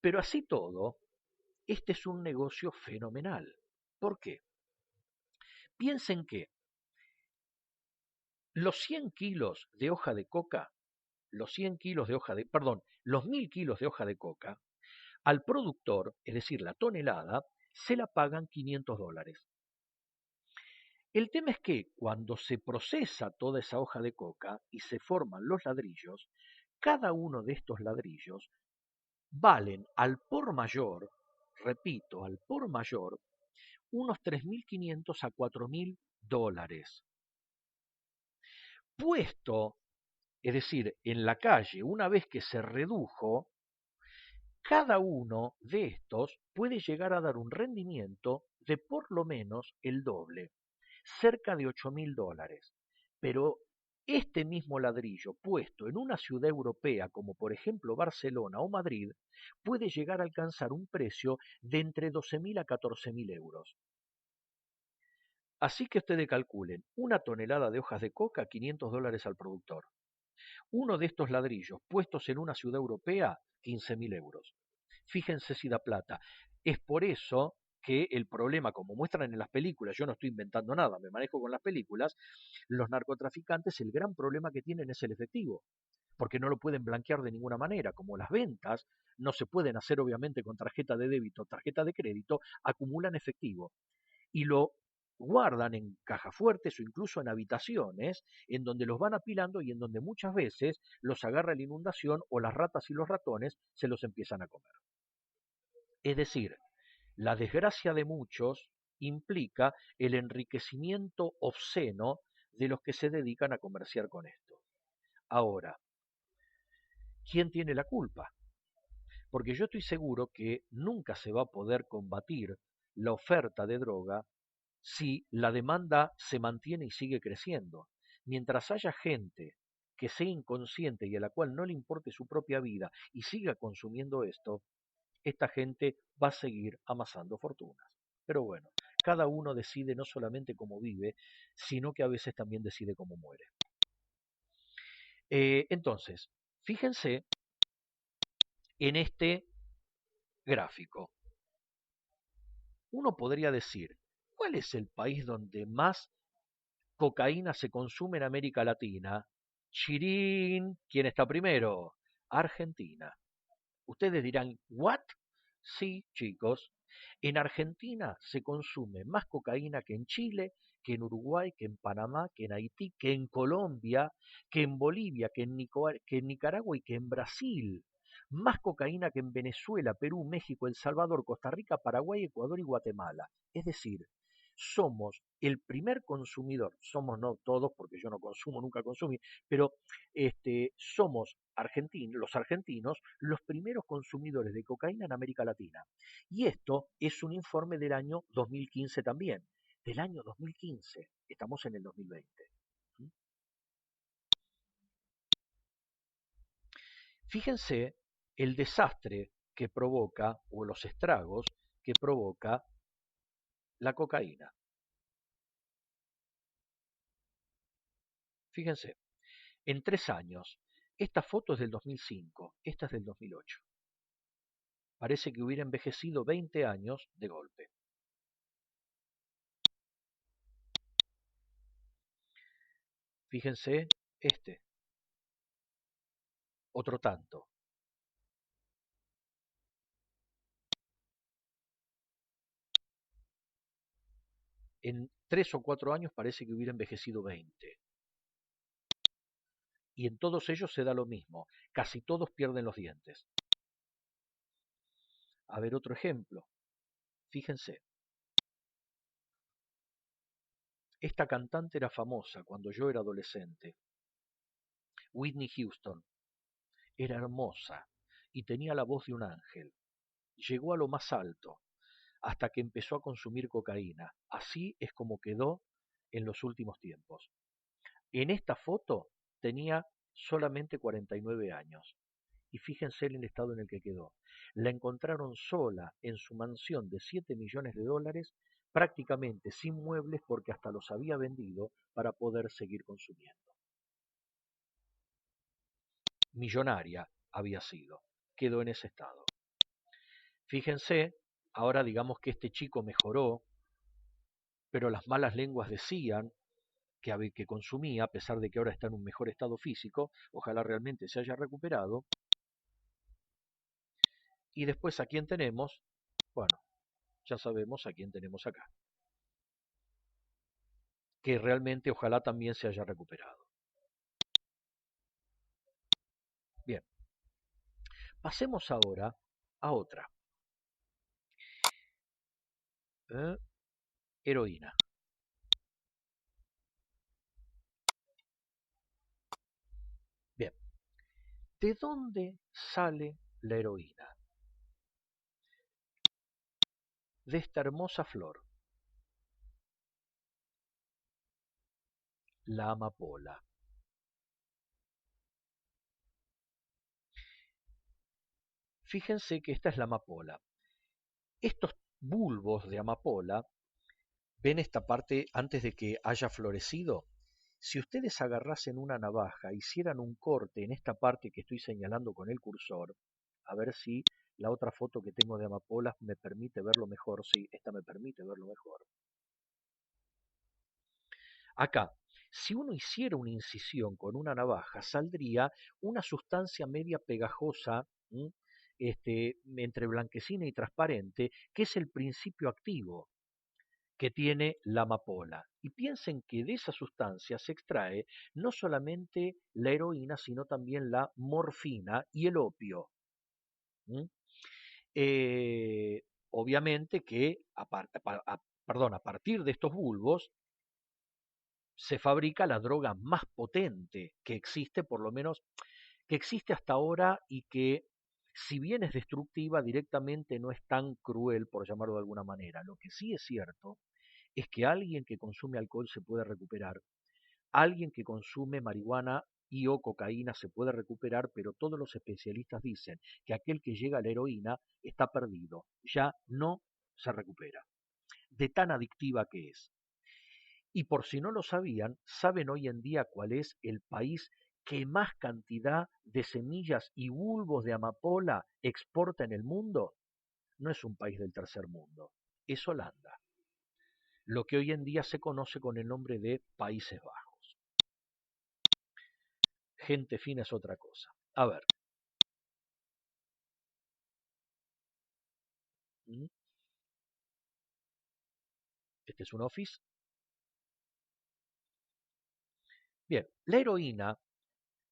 Pero así todo, este es un negocio fenomenal. ¿Por qué? Piensen que los 100 kilos de hoja de coca, los 100 kilos de hoja de, perdón, los 1000 kilos de hoja de coca, al productor, es decir, la tonelada, se la pagan $500. El tema es que cuando se procesa toda esa hoja de coca y se forman los ladrillos, cada uno de estos ladrillos valen al por mayor, repito, al por mayor, unos 3.500 a $4.000. Puesto, es decir, en la calle, una vez que se redujo, cada uno de estos puede llegar a dar un rendimiento de por lo menos el doble, cerca de $8.000. Pero este mismo ladrillo puesto en una ciudad europea como por ejemplo Barcelona o Madrid puede llegar a alcanzar un precio de entre 12.000 a 14.000 euros. Así que ustedes calculen, una tonelada de hojas de coca, $500 al productor. Uno de estos ladrillos puestos en una ciudad europea, 15.000 euros. Fíjense si da plata. Es por eso que el problema, como muestran en las películas, yo no estoy inventando nada, me manejo con las películas, los narcotraficantes, el gran problema que tienen es el efectivo. porque no lo pueden blanquear de ninguna manera, como las ventas no se pueden hacer obviamente con tarjeta de débito o tarjeta de crédito, acumulan efectivo y lo guardan en cajas fuertes o incluso en habitaciones en donde los van apilando y en donde muchas veces los agarra la inundación o las ratas y los ratones se los empiezan a comer. Es decir, la desgracia de muchos implica el enriquecimiento obsceno de los que se dedican a comerciar con esto. Ahora, ¿quién tiene la culpa? Porque yo estoy seguro que nunca se va a poder combatir la oferta de droga si la demanda se mantiene y sigue creciendo. Mientras haya gente que sea inconsciente y a la cual no le importe su propia vida y siga consumiendo esto, esta gente va a seguir amasando fortunas. Pero bueno, cada uno decide no solamente cómo vive, sino que a veces también decide cómo muere. Entonces, fíjense en este gráfico. Uno podría decir, ¿cuál es el país donde más cocaína se consume en América Latina? Chirín, ¿quién está primero? Argentina. Ustedes dirán, ¿what? Sí, chicos, en Argentina se consume más cocaína que en Chile, que en Uruguay, que en Panamá, que en Haití, que en Colombia, que en Bolivia, que en Nicaragua y que en Brasil. Más cocaína que en Venezuela, Perú, México, El Salvador, Costa Rica, Paraguay, Ecuador y Guatemala. Es decir, somos el primer consumidor, somos no todos, porque yo no consumo, nunca consumí, pero somos los argentinos, los primeros consumidores de cocaína en América Latina. Y esto es un informe del año 2015 también, del año 2015. Estamos en el 2020. Fíjense el desastre que provoca, o los estragos que provoca la cocaína. Fíjense, en 3 años, esta foto es del 2005, esta es del 2008. Parece que hubiera envejecido 20 años de golpe. Fíjense otro tanto. En 3 o 4 años parece que hubiera envejecido 20. Y en todos ellos se da lo mismo, casi todos pierden los dientes. A ver otro ejemplo. Fíjense, esta cantante era famosa cuando yo era adolescente. Whitney Houston. Era hermosa y tenía la voz de un ángel. Llegó a lo más alto hasta que empezó a consumir cocaína. Así es como quedó en los últimos tiempos. En esta foto tenía solamente 49 años. Y fíjense en el estado en el que quedó. La encontraron sola en su mansión de 7 millones de dólares, prácticamente sin muebles porque hasta los había vendido para poder seguir consumiendo. Millonaria había sido, quedó en ese estado. Fíjense, ahora digamos que este chico mejoró, pero las malas lenguas decían que consumía, a pesar de que ahora está en un mejor estado físico, ojalá realmente se haya recuperado. Y después, ¿a quién tenemos? Bueno, ya sabemos a quién tenemos acá, que realmente ojalá también se haya recuperado. Bien, pasemos ahora a otra. Heroína. Bien, ¿de dónde sale la heroína? De esta hermosa flor, la amapola. Fíjense que esta es la amapola. Estos bulbos de amapola, ¿ven esta parte antes de que haya florecido? Si ustedes agarrasen una navaja, hicieran un corte en esta parte que estoy señalando con el cursor, a ver si la otra foto que tengo de amapolas me permite verlo mejor. Sí, esta me permite verlo mejor. Acá, Si uno hiciera una incisión con una navaja, saldría una sustancia media pegajosa, ¿m? Entre blanquecina y transparente, que es el principio activo que tiene la amapola. Y piensen que de esa sustancia se extrae no solamente la heroína, sino también la morfina y el opio. ¿M? Obviamente que a partir de estos bulbos se fabrica la droga más potente que existe, por lo menos que existe hasta ahora y que, si bien es destructiva, directamente no es tan cruel, por llamarlo de alguna manera. Lo que sí es cierto es que alguien que consume alcohol se puede recuperar, alguien que consume marihuana y o cocaína se puede recuperar, pero todos los especialistas dicen que aquel que llega a la heroína está perdido, ya no se recupera, de tan adictiva que es. Y por si no lo sabían, ¿saben hoy en día cuál es el país que más cantidad de semillas y bulbos de amapola exporta en el mundo? No es un país del tercer mundo, es Holanda, lo que hoy en día se conoce con el nombre de Países Bajos. Gente fina es otra cosa. A ver, este es un office. Bien, la heroína,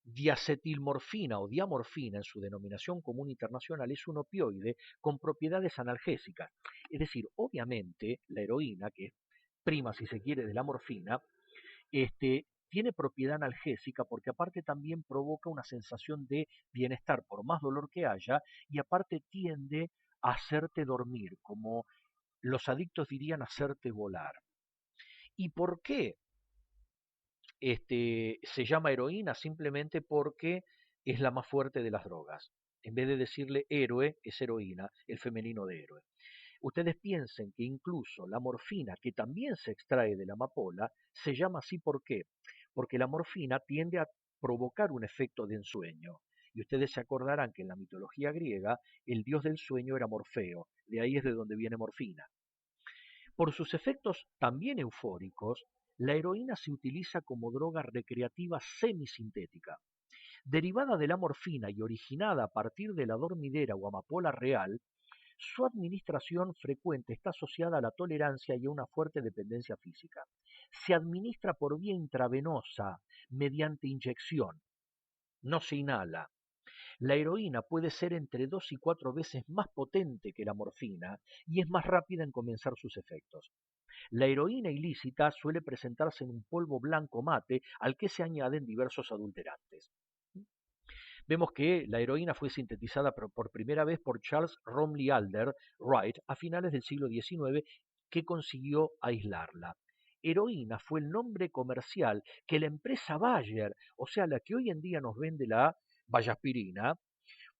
diacetilmorfina o diamorfina en su denominación común internacional, es un opioide con propiedades analgésicas. Es decir, obviamente la heroína, que es prima si se quiere de la morfina, tiene propiedad analgésica porque aparte también provoca una sensación de bienestar por más dolor que haya y aparte tiende a hacerte dormir, como los adictos dirían hacerte volar. ¿Y por qué se llama heroína? Simplemente porque es la más fuerte de las drogas. En vez de decirle héroe, es heroína, el femenino de héroe. Ustedes piensen que incluso la morfina, que también se extrae de la amapola, se llama así ¿por qué? Porque la morfina tiende a provocar un efecto de ensueño. Y ustedes se acordarán que en la mitología griega el dios del sueño era Morfeo, de ahí es de donde viene morfina. Por sus efectos también eufóricos, la heroína se utiliza como droga recreativa semisintética. Derivada de la morfina y originada a partir de la dormidera o amapola real, su administración frecuente está asociada a la tolerancia y a una fuerte dependencia física. Se administra por vía intravenosa, mediante inyección, no se inhala. La heroína puede ser entre 2 y 4 veces más potente que la morfina y es más rápida en comenzar sus efectos. La heroína ilícita suele presentarse en un polvo blanco mate al que se añaden diversos adulterantes. Vemos que la heroína fue sintetizada por primera vez por Charles Romley Alder Wright a finales del siglo XIX, que consiguió aislarla. Heroína fue el nombre comercial que la empresa Bayer, o sea, la que hoy en día nos vende la vallaspirina,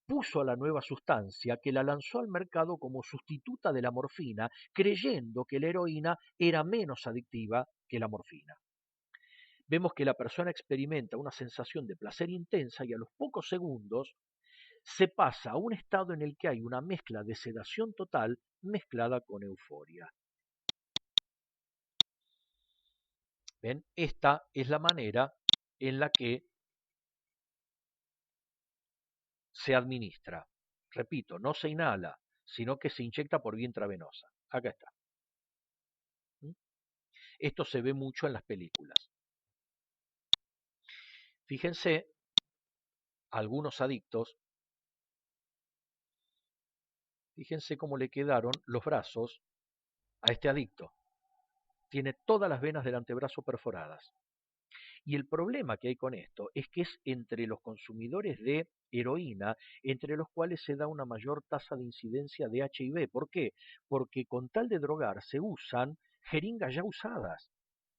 puso a la nueva sustancia, que la lanzó al mercado como sustituta de la morfina, creyendo que la heroína era menos adictiva que la morfina. Vemos que la persona experimenta una sensación de placer intensa y a los pocos segundos se pasa a un estado en el que hay una mezcla de sedación total mezclada con euforia. ¿Ven? Esta es la manera en la que se administra. Repito, no se inhala, sino que se inyecta por vía intravenosa. Acá está. ¿Mm? Esto se ve mucho en las películas. Fíjense, algunos adictos, fíjense cómo le quedaron los brazos a este adicto. Tiene todas las venas del antebrazo perforadas. Y el problema que hay con esto es que es entre los consumidores de heroína, entre los cuales se da una mayor tasa de incidencia de HIV. ¿Por qué? Porque con tal de drogar se usan jeringas ya usadas.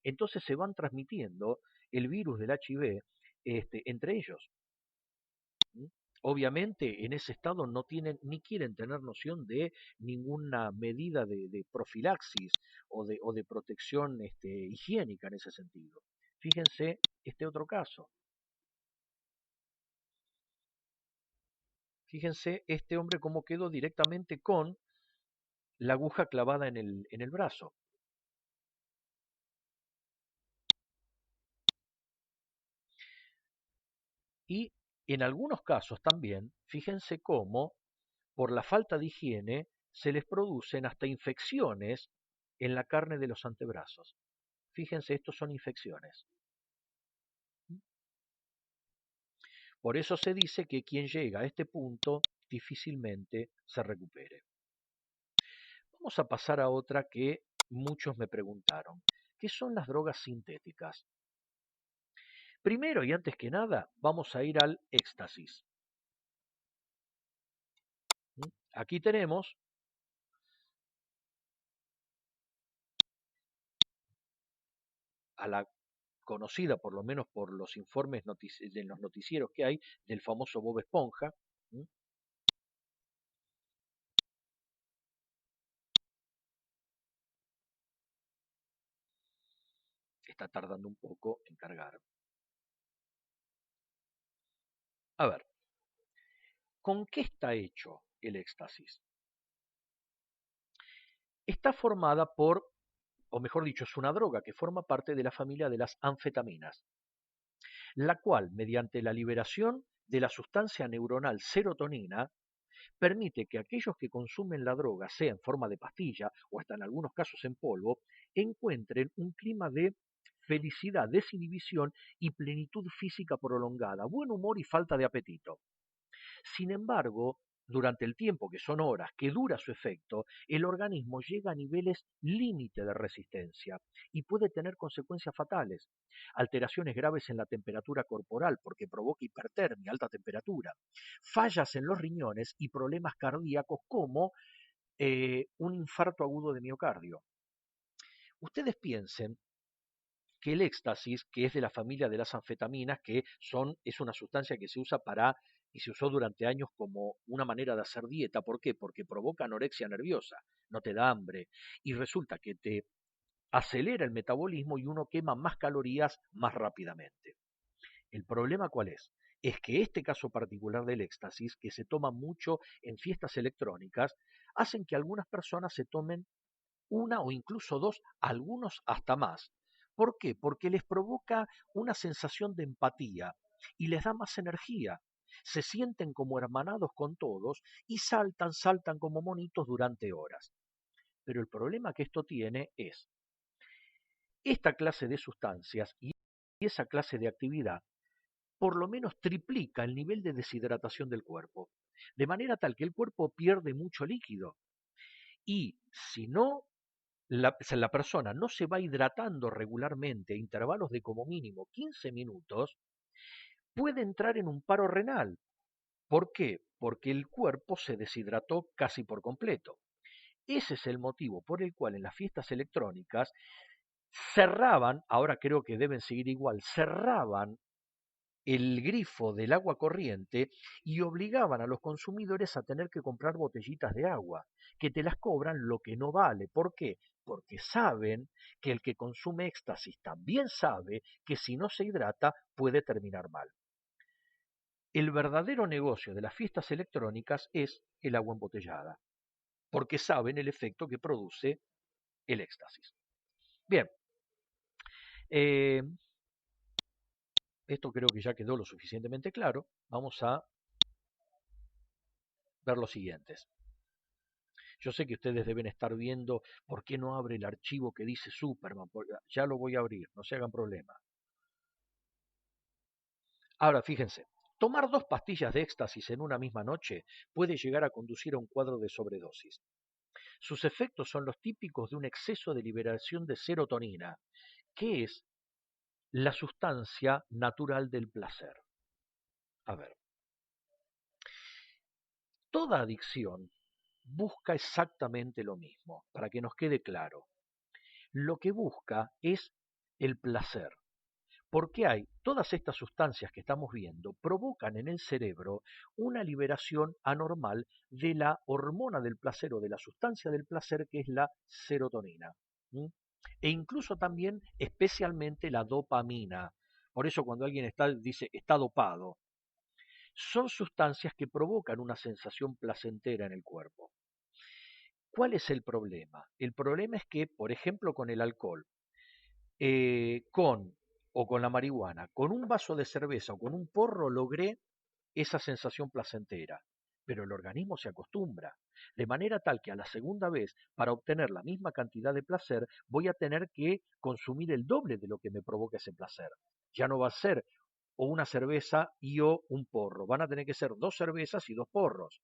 Entonces se van transmitiendo el virus del HIV entre ellos. ¿Mm? Obviamente en ese estado no tienen ni quieren tener noción de ninguna medida de profilaxis o de protección higiénica en ese sentido. Fíjense este otro caso. Fíjense este hombre cómo quedó directamente con la aguja clavada en el brazo. Y en algunos casos también, fíjense cómo por la falta de higiene se les producen hasta infecciones en la carne de los antebrazos. Fíjense, estos son infecciones. Por eso se dice que quien llega a este punto difícilmente se recupere. Vamos a pasar a otra que muchos me preguntaron, ¿qué son las drogas sintéticas? Primero y antes que nada, vamos a ir al éxtasis. Aquí tenemos a la conocida, por lo menos por los informes de los noticieros que hay, del famoso Bob Esponja. Está tardando un poco en cargar. A ver, ¿con qué está hecho el éxtasis? Está formada por, o mejor dicho, es una droga que forma parte de la familia de las anfetaminas, la cual, mediante la liberación de la sustancia neuronal serotonina, permite que aquellos que consumen la droga, sea en forma de pastilla o hasta en algunos casos en polvo, encuentren un clima de felicidad, desinhibición y plenitud física prolongada, buen humor y falta de apetito. Sin embargo, durante el tiempo, que son horas, que dura su efecto, el organismo llega a niveles límite de resistencia y puede tener consecuencias fatales. Alteraciones graves en la temperatura corporal porque provoca hipertermia, alta temperatura, fallas en los riñones y problemas cardíacos como un infarto agudo de miocardio. Ustedes piensen que el éxtasis, que es de la familia de las anfetaminas, es una sustancia que se usa para y se usó durante años como una manera de hacer dieta. ¿Por qué? Porque provoca anorexia nerviosa, no te da hambre y resulta que te acelera el metabolismo y uno quema más calorías más rápidamente. ¿El problema cuál es? Es que este caso particular del éxtasis, que se toma mucho en fiestas electrónicas, hacen que algunas personas se tomen una o incluso dos, algunos hasta más. ¿Por qué? Porque les provoca una sensación de empatía y les da más energía. Se sienten como hermanados con todos y saltan como monitos durante horas. Pero el problema que esto tiene es, esta clase de sustancias y esa clase de actividad por lo menos triplica el nivel de deshidratación del cuerpo, de manera tal que el cuerpo pierde mucho líquido. Y si no la persona no se va hidratando regularmente, intervalos de como mínimo 15 minutos, puede entrar en un paro renal. ¿Por qué? Porque el cuerpo se deshidrató casi por completo. Ese es el motivo por el cual en las fiestas electrónicas cerraban, ahora creo que deben seguir igual, cerraban el grifo del agua corriente y obligaban a los consumidores a tener que comprar botellitas de agua, que te las cobran lo que no vale. ¿Por qué? Porque saben que el que consume éxtasis también sabe que si no se hidrata puede terminar mal. El verdadero negocio de las fiestas electrónicas es el agua embotellada, porque saben el efecto que produce el éxtasis. Bien, eh, esto creo que ya quedó lo suficientemente claro. Vamos a ver los siguientes. Yo sé que ustedes deben estar viendo por qué no abre el archivo que dice Superman. Ya lo voy a abrir, no se hagan problema. Ahora, fíjense, tomar 2 pastillas de éxtasis en una misma noche puede llegar a conducir a un cuadro de sobredosis. Sus efectos son los típicos de un exceso de liberación de serotonina, que es la sustancia natural del placer. A ver, toda adicción busca exactamente lo mismo, para que nos quede claro. Lo que busca es el placer. Porque hay todas estas sustancias que estamos viendo provocan en el cerebro una liberación anormal de la hormona del placer o de la sustancia del placer que es la serotonina. ¿M? E incluso también especialmente la dopamina. Por eso cuando alguien dice está dopado, son sustancias que provocan una sensación placentera en el cuerpo. ¿Cuál es el problema? El problema es que, por ejemplo, con el alcohol, con o con la marihuana, con un vaso de cerveza o con un porro logré esa sensación placentera, pero el organismo se acostumbra, de manera tal que a la segunda vez, para obtener la misma cantidad de placer, voy a tener que consumir el doble de lo que me provoca ese placer. Ya no va a ser o una cerveza y o un porro, van a tener que ser dos cervezas y dos porros.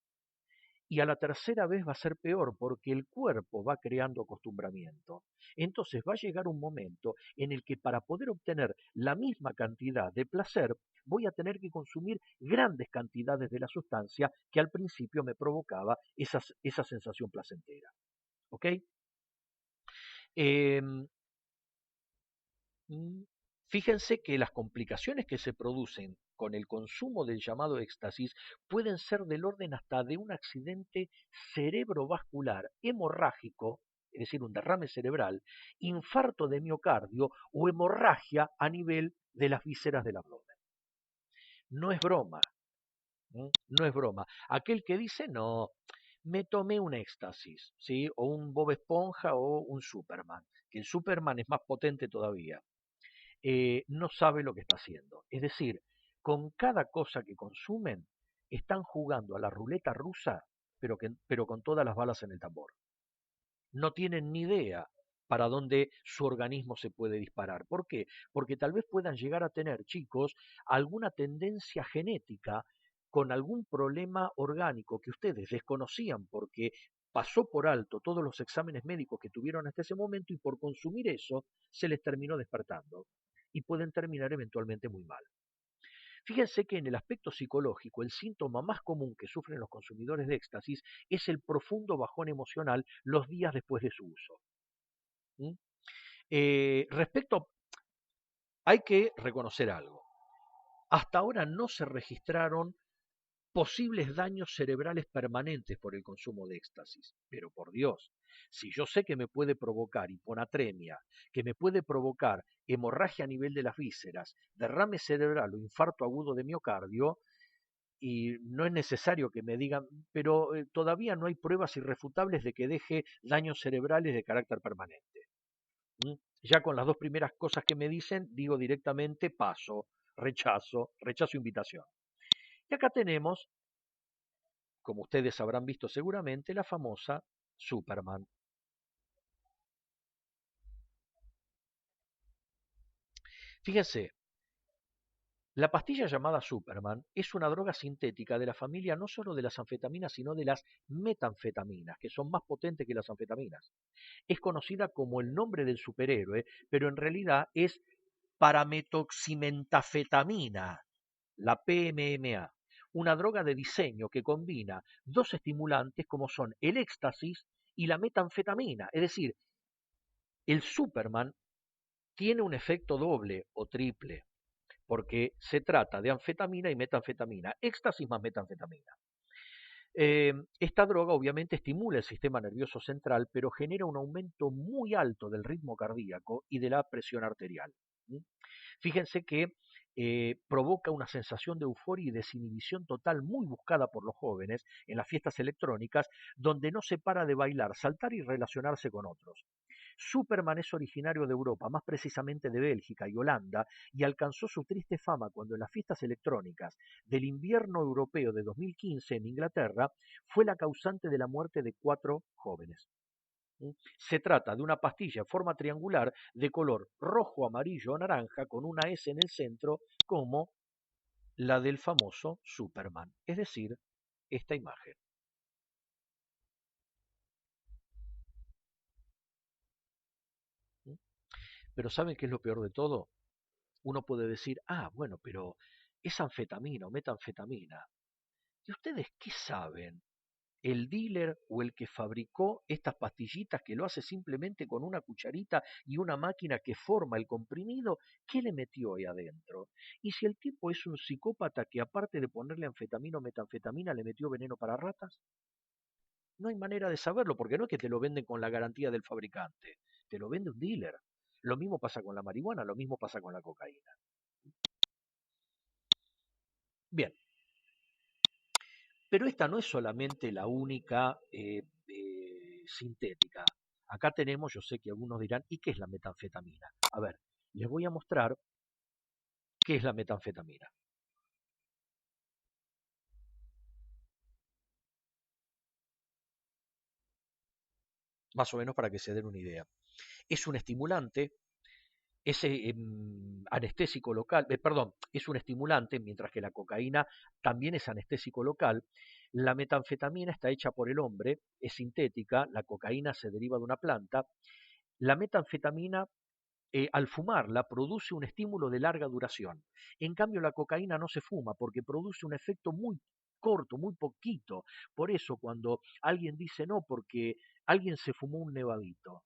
Y a la tercera vez va a ser peor porque el cuerpo va creando acostumbramiento. Entonces va a llegar un momento en el que para poder obtener la misma cantidad de placer voy a tener que consumir grandes cantidades de la sustancia que al principio me provocaba esa sensación placentera. ¿Ok? Em, Mm, Fíjense que las complicaciones que se producen con el consumo del llamado éxtasis pueden ser del orden hasta de un accidente cerebrovascular hemorrágico, es decir, un derrame cerebral, infarto de miocardio o hemorragia a nivel de las vísceras del abdomen. No es broma, no es broma. Aquel que dice, no, me tomé un éxtasis, ¿sí? O un Bob Esponja o un Superman, que el Superman es más potente todavía, no sabe lo que está haciendo. Es decir, con cada cosa que consumen, están jugando a la ruleta rusa, pero con todas las balas en el tambor. No tienen ni idea para dónde su organismo se puede disparar. ¿Por qué? Porque tal vez puedan llegar a tener, chicos, alguna tendencia genética con algún problema orgánico que ustedes desconocían porque pasó por alto todos los exámenes médicos que tuvieron hasta ese momento y por consumir eso se les terminó despertando y pueden terminar eventualmente muy mal. Fíjense que en el aspecto psicológico, el síntoma más común que sufren los consumidores de éxtasis es el profundo bajón emocional los días después de su uso. ¿Mm? Respecto, hay que reconocer algo. Hasta ahora no se registraron posibles daños cerebrales permanentes por el consumo de éxtasis. Pero por Dios, si yo sé que me puede provocar hiponatremia, que me puede provocar hemorragia a nivel de las vísceras, derrame cerebral o infarto agudo de miocardio, y no es necesario que me digan, pero todavía no hay pruebas irrefutables de que deje daños cerebrales de carácter permanente. ¿Mm? Ya con las dos primeras cosas que me dicen, digo directamente paso, rechazo invitación. Y acá tenemos, como ustedes habrán visto seguramente, la famosa Superman. Fíjense, la pastilla llamada Superman es una droga sintética de la familia no solo de las anfetaminas, sino de las metanfetaminas, que son más potentes que las anfetaminas. Es conocida como el nombre del superhéroe, pero en realidad es parametoximentafetamina, la PMMA, una droga de diseño que combina dos estimulantes como son el éxtasis y la metanfetamina. Es decir, el Superman tiene un efecto doble o triple, porque se trata de anfetamina y metanfetamina, éxtasis más metanfetamina. Esta droga obviamente estimula el sistema nervioso central, pero genera un aumento muy alto del ritmo cardíaco y de la presión arterial. ¿Mm? Fíjense que provoca una sensación de euforia y desinhibición total muy buscada por los jóvenes en las fiestas electrónicas, donde no se para de bailar, saltar y relacionarse con otros. Superman es originario de Europa, más precisamente de Bélgica y Holanda, y alcanzó su triste fama cuando en las fiestas electrónicas del invierno europeo de 2015 en Inglaterra fue la causante de la muerte de 4 jóvenes. Se trata de una pastilla en forma triangular de color rojo, amarillo o naranja con una S en el centro como la del famoso Superman, es decir, esta imagen. Pero ¿saben qué es lo peor de todo? Uno puede decir, ah, bueno, pero es anfetamina o metanfetamina. ¿Y ustedes qué saben? El dealer o el que fabricó estas pastillitas que lo hace simplemente con una cucharita y una máquina que forma el comprimido, ¿qué le metió ahí adentro? Y si el tipo es un psicópata que aparte de ponerle anfetamina o metanfetamina le metió veneno para ratas, no hay manera de saberlo porque no es que te lo venden con la garantía del fabricante, te lo vende un dealer. Lo mismo pasa con la marihuana, lo mismo pasa con la cocaína. Bien, pero esta no es solamente la única sintética. Acá tenemos, yo sé que algunos dirán, ¿y qué es la metanfetamina? A ver, les voy a mostrar ¿Qué es la metanfetamina? Más o menos para que se den una idea. Es un estimulante, es anestésico local, perdón, es un estimulante, mientras que la cocaína también es anestésico local. La metanfetamina está hecha por el hombre, es sintética, la cocaína se deriva de una planta. La metanfetamina, al fumarla, produce un estímulo de larga duración. En cambio, la cocaína no se fuma porque produce un efecto muy corto, muy poquito. Por eso, cuando alguien dice no, porque alguien se fumó un nevadito,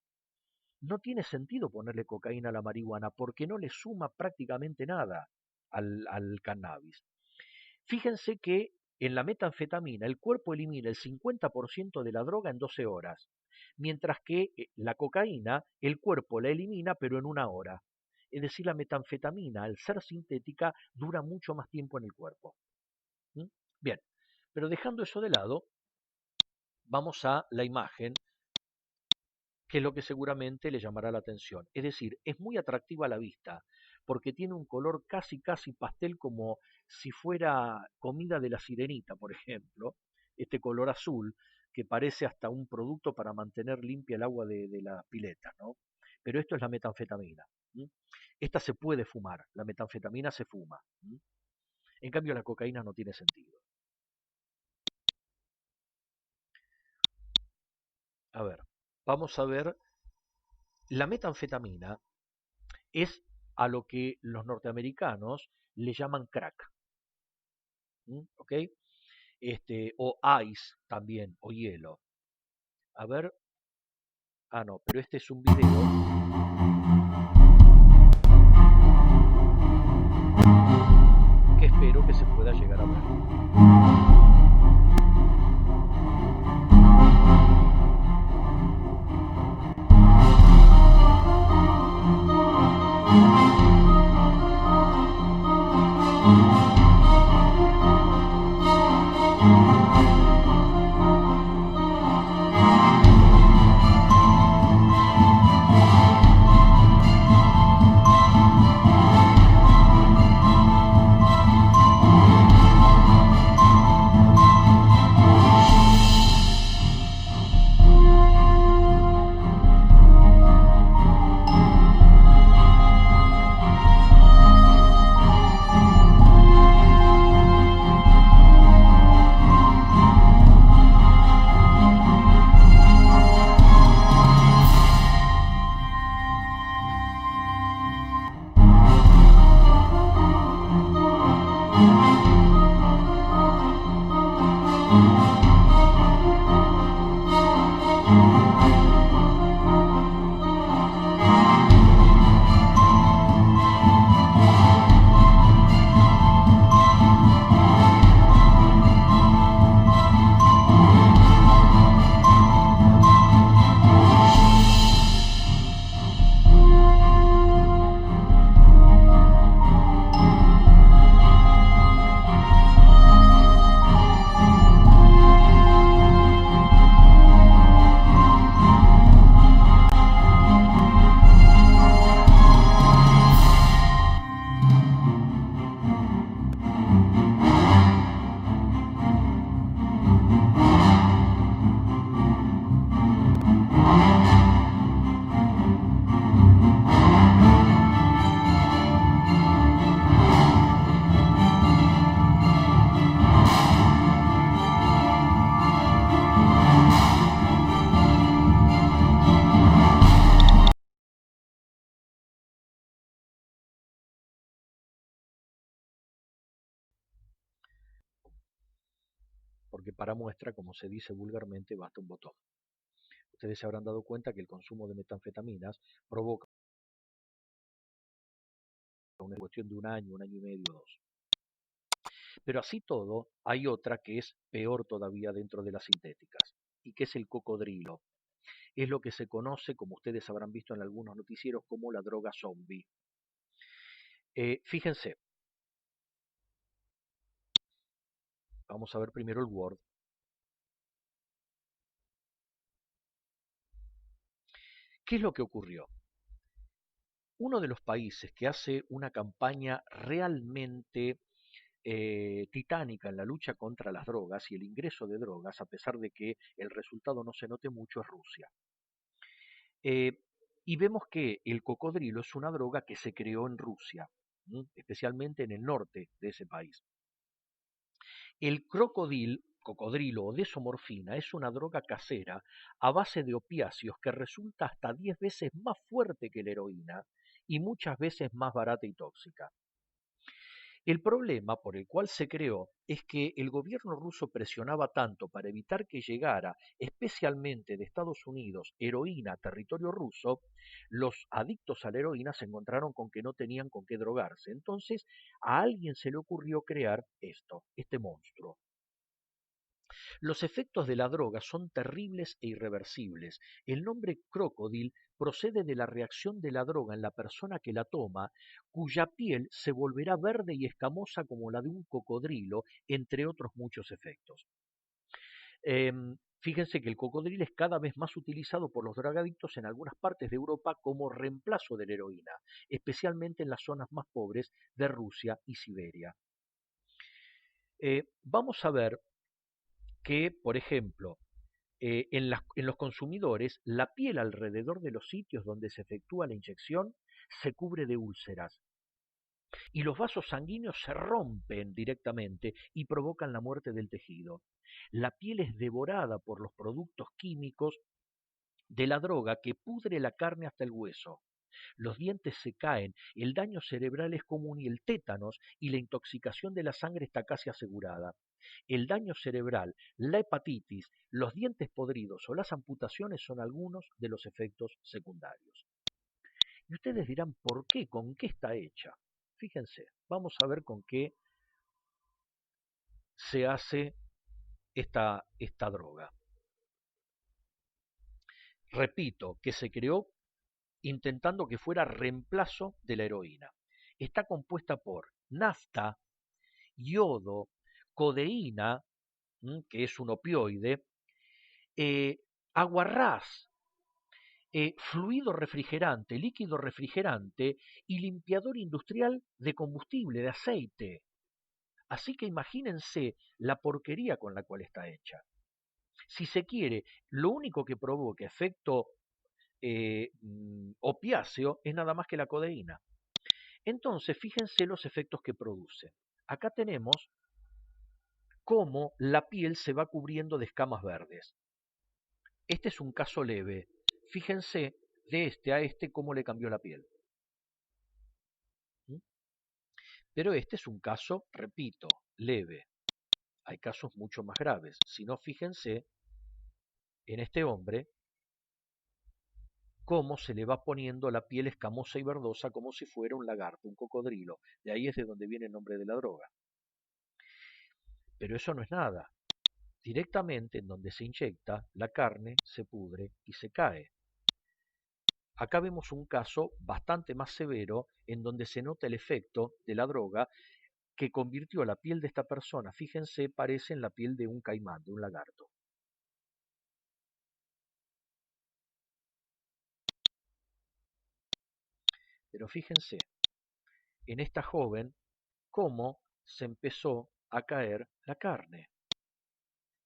no tiene sentido ponerle cocaína a la marihuana porque no le suma prácticamente nada al cannabis. Fíjense que en la metanfetamina el cuerpo elimina el 50% de la droga en 12 horas, mientras que la cocaína el cuerpo la elimina pero en 1 hora. Es decir, la metanfetamina, al ser sintética, dura mucho más tiempo en el cuerpo. ¿Mm? Bien, pero dejando eso de lado, vamos a la imagen, que es lo que seguramente le llamará la atención. Es decir, es muy atractiva a la vista, porque tiene un color casi casi pastel, como si fuera comida de la sirenita, por ejemplo, este color azul que parece hasta un producto para mantener limpia el agua de la pileta, ¿no? Pero esto es la metanfetamina. ¿Mm? Esta se puede fumar, la metanfetamina se fuma. ¿Mm? En cambio la cocaína no tiene sentido. A ver, vamos a ver, la metanfetamina es a lo que los norteamericanos le llaman crack, ¿ok? O ice también, o hielo. A ver, no, pero este es un video que espero que se pueda llegar a ver. Porque para muestra, como se dice vulgarmente, basta un botón. Ustedes se habrán dado cuenta que el consumo de metanfetaminas provoca una cuestión de un año y medio, 2. Pero así todo, hay otra que es peor todavía dentro de las sintéticas, y que es el cocodrilo. Es lo que se conoce, como ustedes habrán visto en algunos noticieros, como la droga zombie. Fíjense, vamos a ver primero el Word. ¿Qué es lo que ocurrió? Uno de los países que hace una campaña realmente titánica en la lucha contra las drogas y el ingreso de drogas, a pesar de que el resultado no se note mucho, es Rusia. Eh, y vemos que el cocodrilo es una droga que se creó en Rusia, especialmente en el norte de ese país. El cocodrilo o desomorfina es una droga casera a base de opiáceos que resulta hasta 10 veces más fuerte que la heroína y muchas veces más barata y tóxica. El problema por el cual se creó es que el gobierno ruso presionaba tanto para evitar que llegara, especialmente de Estados Unidos, heroína a territorio ruso, los adictos a la heroína se encontraron con que no tenían con qué drogarse. Entonces, a alguien se le ocurrió crear este monstruo. Los efectos de la droga son terribles e irreversibles. El nombre crocodile procede de la reacción de la droga en la persona que la toma, cuya piel se volverá verde y escamosa como la de un cocodrilo, entre otros muchos efectos. Fíjense que el cocodrilo es cada vez más utilizado por los drogadictos en algunas partes de Europa como reemplazo de la heroína, especialmente en las zonas más pobres de Rusia y Siberia. Vamos a ver que, por ejemplo, en los consumidores, la piel alrededor de los sitios donde se efectúa la inyección se cubre de úlceras y los vasos sanguíneos se rompen directamente y provocan la muerte del tejido. La piel es devorada por los productos químicos de la droga que pudre la carne hasta el hueso. Los dientes se caen, el daño cerebral es común y el tétanos y la intoxicación de la sangre está casi asegurada. El daño cerebral, la hepatitis, los dientes podridos o las amputaciones son algunos de los efectos secundarios. Y ustedes dirán, ¿por qué? ¿Con qué está hecha? Fíjense, vamos a ver con qué se hace esta droga. Repito, que se creó intentando que fuera reemplazo de la heroína. Está compuesta por nafta, yodo, codeína, que es un opioide, eh, aguarrás, fluido refrigerante, líquido refrigerante y limpiador industrial de combustible, de aceite. Así que imagínense la porquería con la cual está hecha. Si se quiere, lo único que provoca efecto opiáceo es nada más que la codeína. Entonces, fíjense los efectos que produce. Acá tenemos cómo la piel se va cubriendo de escamas verdes. Este es un caso leve. Fíjense de este a este cómo le cambió la piel. ¿Mm? Pero este es un caso, repito, leve. Hay casos mucho más graves. Si no, fíjense en este hombre cómo se le va poniendo la piel escamosa y verdosa como si fuera un lagarto, un cocodrilo. De ahí es de donde viene el nombre de la droga. Pero eso no es nada. Directamente en donde se inyecta, la carne se pudre y se cae. Acá vemos un caso bastante más severo en donde se nota el efecto de la droga que convirtió la piel de esta persona, fíjense, parece en la piel de un caimán, de un lagarto. Pero fíjense, en esta joven, cómo se empezó a caer la carne.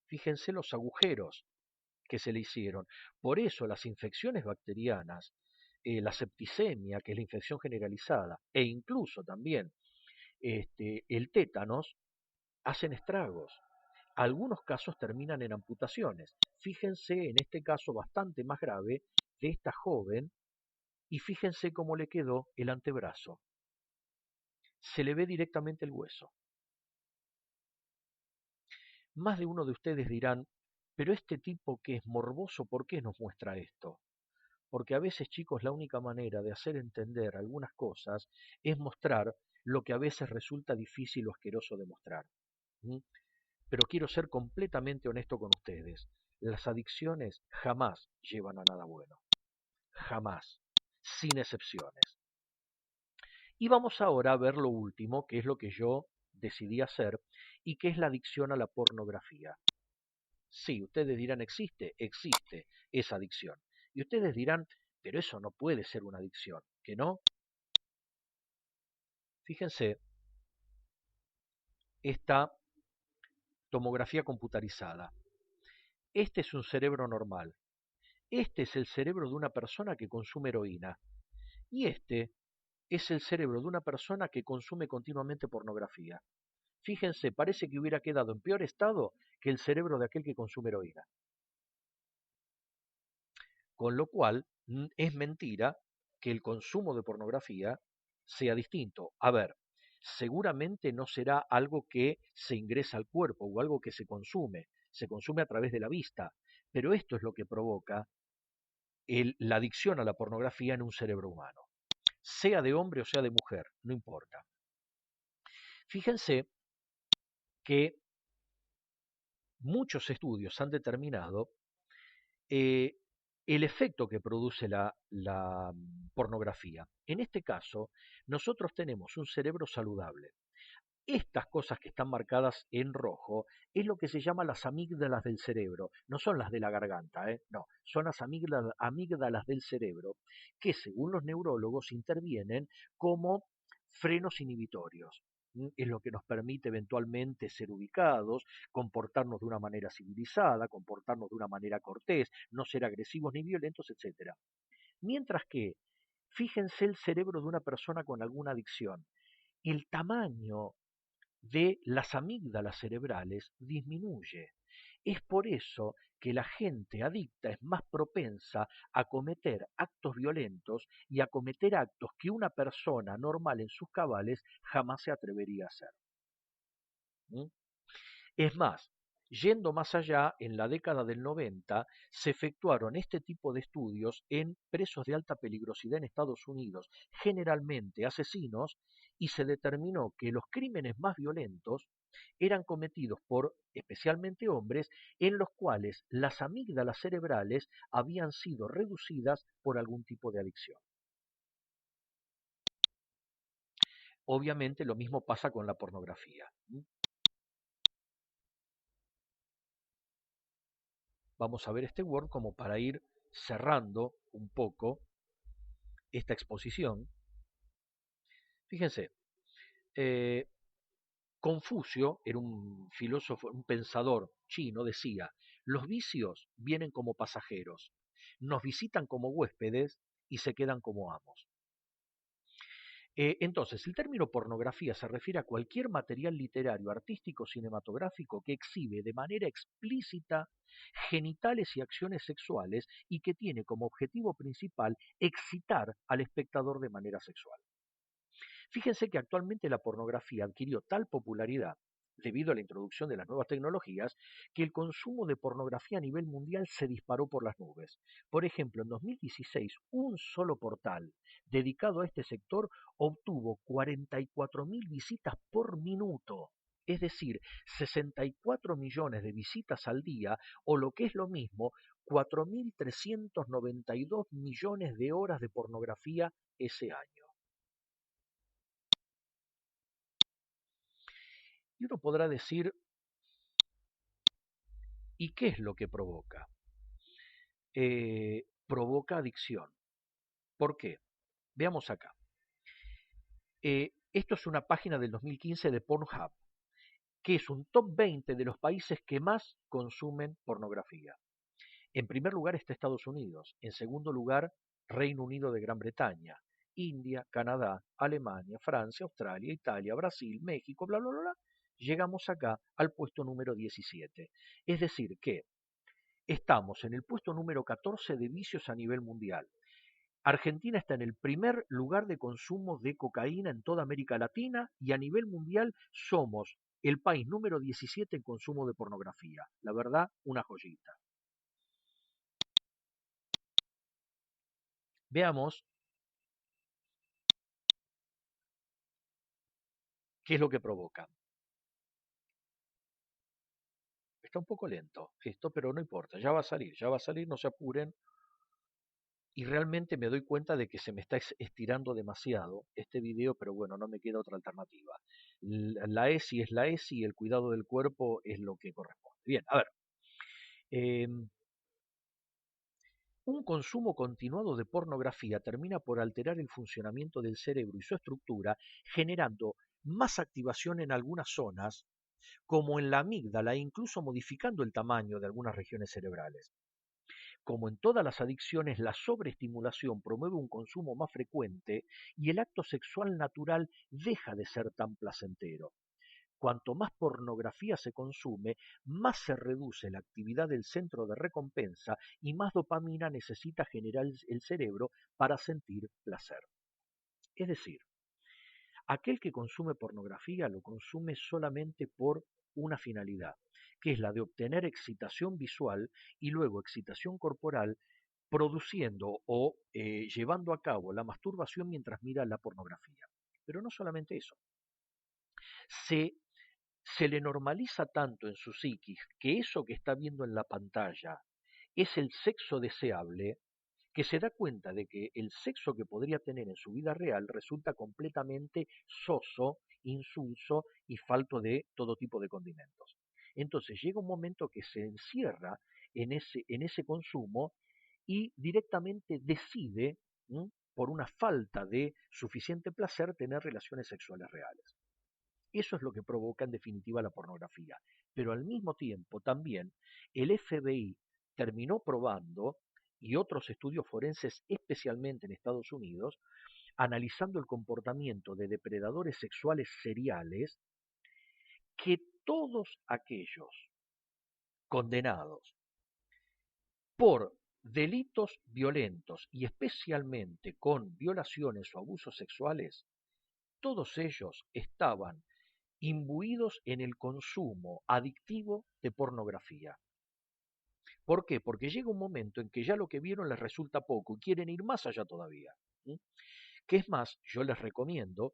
Fíjense los agujeros que se le hicieron. Por eso las infecciones bacterianas, la septicemia, que es la infección generalizada, e incluso también el tétanos, hacen estragos. Algunos casos terminan en amputaciones. Fíjense en este caso bastante más grave de esta joven y fíjense cómo le quedó el antebrazo. Se le ve directamente el hueso. Más de uno de ustedes dirán, pero este tipo que es morboso, ¿por qué nos muestra esto? Porque a veces, chicos, la única manera de hacer entender algunas cosas es mostrar lo que a veces resulta difícil o asqueroso de mostrar. ¿Mm? Pero quiero ser completamente honesto con ustedes. Las adicciones jamás llevan a nada bueno. Jamás. Sin excepciones. Y vamos ahora a ver lo último, que es lo que yo decidí hacer, y que es la adicción a la pornografía. Sí, ustedes dirán, existe esa adicción. Y ustedes dirán, pero eso no puede ser una adicción, ¿que no? Fíjense, esta tomografía computarizada. Este es un cerebro normal. Este es el cerebro de una persona que consume heroína. Y este es el cerebro de una persona que consume continuamente pornografía. Fíjense, parece que hubiera quedado en peor estado que el cerebro de aquel que consume heroína. Con lo cual, es mentira que el consumo de pornografía sea distinto. A ver, seguramente no será algo que se ingresa al cuerpo o algo que se consume a través de la vista, pero esto es lo que provoca la adicción a la pornografía en un cerebro humano, sea de hombre o sea de mujer, no importa. Fíjense que muchos estudios han determinado eh, el efecto que produce la pornografía. En este caso, nosotros tenemos un cerebro saludable. Estas cosas que están marcadas en rojo es lo que se llama las amígdalas del cerebro. No son las de la garganta, no, son las amígdalas del cerebro que según los neurólogos intervienen como frenos inhibitorios. Es lo que nos permite eventualmente ser ubicados, comportarnos de una manera civilizada, comportarnos de una manera cortés, no ser agresivos ni violentos, etcétera. Mientras que, fíjense el cerebro de una persona con alguna adicción, el tamaño de las amígdalas cerebrales disminuye. Es por eso que la gente adicta es más propensa a cometer actos violentos y a cometer actos que una persona normal en sus cabales jamás se atrevería a hacer. ¿Mm? Es más, yendo más allá, en la década del 90 se efectuaron este tipo de estudios en presos de alta peligrosidad en Estados Unidos, generalmente asesinos, y se determinó que los crímenes más violentos eran cometidos por especialmente hombres en los cuales las amígdalas cerebrales habían sido reducidas por algún tipo de adicción. Obviamente lo mismo pasa con la pornografía. Vamos a ver este Word como para ir cerrando un poco esta exposición. Fíjense, eh, Confucio era un filósofo, un pensador chino, decía, los vicios vienen como pasajeros, nos visitan como huéspedes y se quedan como amos. Entonces, el término pornografía se refiere a cualquier material literario, artístico, cinematográfico que exhibe de manera explícita genitales y acciones sexuales y que tiene como objetivo principal excitar al espectador de manera sexual. Fíjense que actualmente la pornografía adquirió tal popularidad debido a la introducción de las nuevas tecnologías, que el consumo de pornografía a nivel mundial se disparó por las nubes. Por ejemplo, en 2016, un solo portal dedicado a este sector obtuvo 44.000 visitas por minuto. Es decir, 64 millones de visitas al día, o lo que es lo mismo, 4.392 millones de horas de pornografía ese año. Y uno podrá decir, ¿y qué es lo que provoca? Provoca adicción. ¿Por qué? Veamos acá. Esto es una página del 2015 de Pornhub, que es un top 20 de los países que más consumen pornografía. En primer lugar está Estados Unidos, en segundo lugar Reino Unido de Gran Bretaña, India, Canadá, Alemania, Francia, Australia, Italia, Brasil, México, bla, bla, bla, bla. Llegamos acá al puesto número 17. Es decir, que estamos en el puesto número 14 de vicios a nivel mundial. Argentina está en el primer lugar de consumo de cocaína en toda América Latina y a nivel mundial somos el país número 17 en consumo de pornografía. La verdad, una joyita. Veamos qué es lo que provoca. Está un poco lento esto, pero no importa, ya va a salir, no se apuren. Y realmente me doy cuenta de que se me está estirando demasiado este video, pero bueno, no me queda otra alternativa. La ESI es la ESI y el cuidado del cuerpo es lo que corresponde. Bien, a ver. em, Un consumo continuado de pornografía termina por alterar el funcionamiento del cerebro y su estructura, generando más activación en algunas zonas, como en la amígdala, e incluso modificando el tamaño de algunas regiones cerebrales. Como en todas las adicciones, la sobreestimulación promueve un consumo más frecuente y el acto sexual natural deja de ser tan placentero. Cuanto más pornografía se consume, más se reduce la actividad del centro de recompensa y más dopamina necesita generar el cerebro para sentir placer. Es decir, aquel que consume pornografía lo consume solamente por una finalidad, que es la de obtener excitación visual y luego excitación corporal, produciendo o llevando a cabo la masturbación mientras mira la pornografía. Pero no solamente eso, se, se le normaliza tanto en su psiquis que eso que está viendo en la pantalla es el sexo deseable, que se da cuenta de que el sexo que podría tener en su vida real resulta completamente soso, insulso y falto de todo tipo de condimentos. Entonces llega un momento que se encierra en ese consumo y directamente decide, ¿m?, por una falta de suficiente placer, tener relaciones sexuales reales. Eso es lo que provoca en definitiva la pornografía. Pero al mismo tiempo también el FBI terminó probando, y otros estudios forenses, especialmente en Estados Unidos, analizando el comportamiento de depredadores sexuales seriales, que todos aquellos condenados por delitos violentos y especialmente con violaciones o abusos sexuales, todos ellos estaban imbuidos en el consumo adictivo de pornografía. ¿Por qué? Porque llega un momento en que ya lo que vieron les resulta poco y quieren ir más allá todavía. ¿Sí? Que es más, yo les recomiendo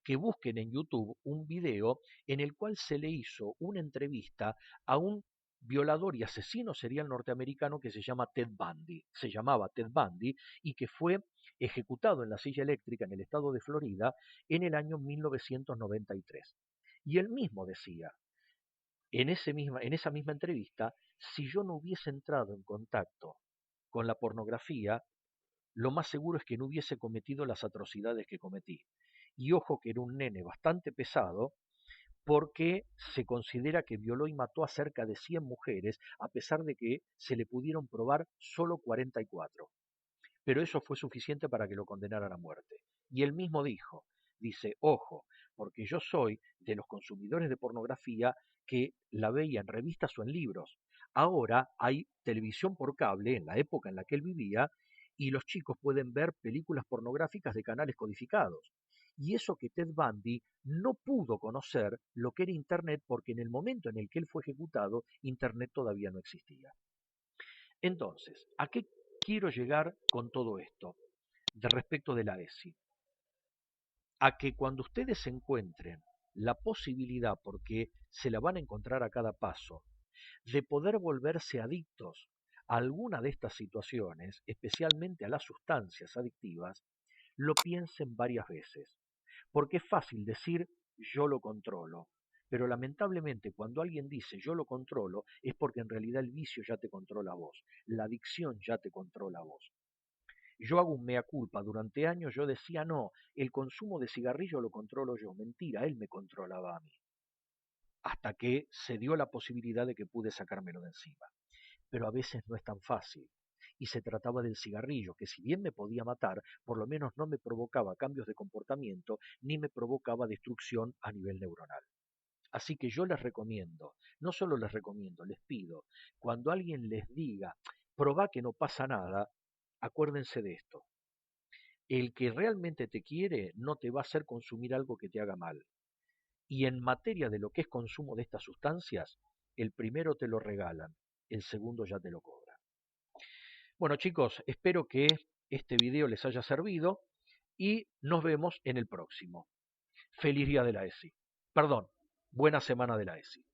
que busquen en YouTube un video en el cual se le hizo una entrevista a un violador y asesino serial norteamericano que se llama Ted Bundy, se llamaba Ted Bundy, y que fue ejecutado en la silla eléctrica en el estado de Florida en el año 1993. Y él mismo decía, en esa misma entrevista, si yo no hubiese entrado en contacto con la pornografía, lo más seguro es que no hubiese cometido las atrocidades que cometí. Y ojo que era un nene bastante pesado, porque se considera que violó y mató a cerca de 100 mujeres, a pesar de que se le pudieron probar solo 44. Pero eso fue suficiente para que lo condenaran a muerte. Y él mismo dice, ojo, porque yo soy de los consumidores de pornografía que la veía en revistas o en libros. Ahora hay televisión por cable, en la época en la que él vivía, y los chicos pueden ver películas pornográficas de canales codificados. Y eso que Ted Bundy no pudo conocer lo que era Internet, porque en el momento en el que él fue ejecutado, Internet todavía no existía. Entonces, ¿a qué quiero llegar con todo esto de respecto de la ESI? A que cuando ustedes encuentren la posibilidad, porque se la van a encontrar a cada paso, de poder volverse adictos a alguna de estas situaciones, especialmente a las sustancias adictivas, lo piensen varias veces. Porque es fácil decir yo lo controlo, pero lamentablemente cuando alguien dice yo lo controlo es porque en realidad el vicio ya te controla a vos, la adicción ya te controla a vos. Yo hago un mea culpa, durante años yo decía no, el consumo de cigarrillo lo controlo yo, mentira, él me controlaba a mí, hasta que se dio la posibilidad de que pude sacármelo de encima. Pero a veces no es tan fácil. Y se trataba del cigarrillo, que si bien me podía matar, por lo menos no me provocaba cambios de comportamiento ni me provocaba destrucción a nivel neuronal. Así que yo les recomiendo, no solo les recomiendo, les pido, cuando alguien les diga, probá que no pasa nada, acuérdense de esto. El que realmente te quiere no te va a hacer consumir algo que te haga mal. Y en materia de lo que es consumo de estas sustancias, el primero te lo regalan, el segundo ya te lo cobran. Bueno chicos, espero que este video les haya servido y nos vemos en el próximo. Feliz día de la ESI. Perdón, buena semana de la ESI.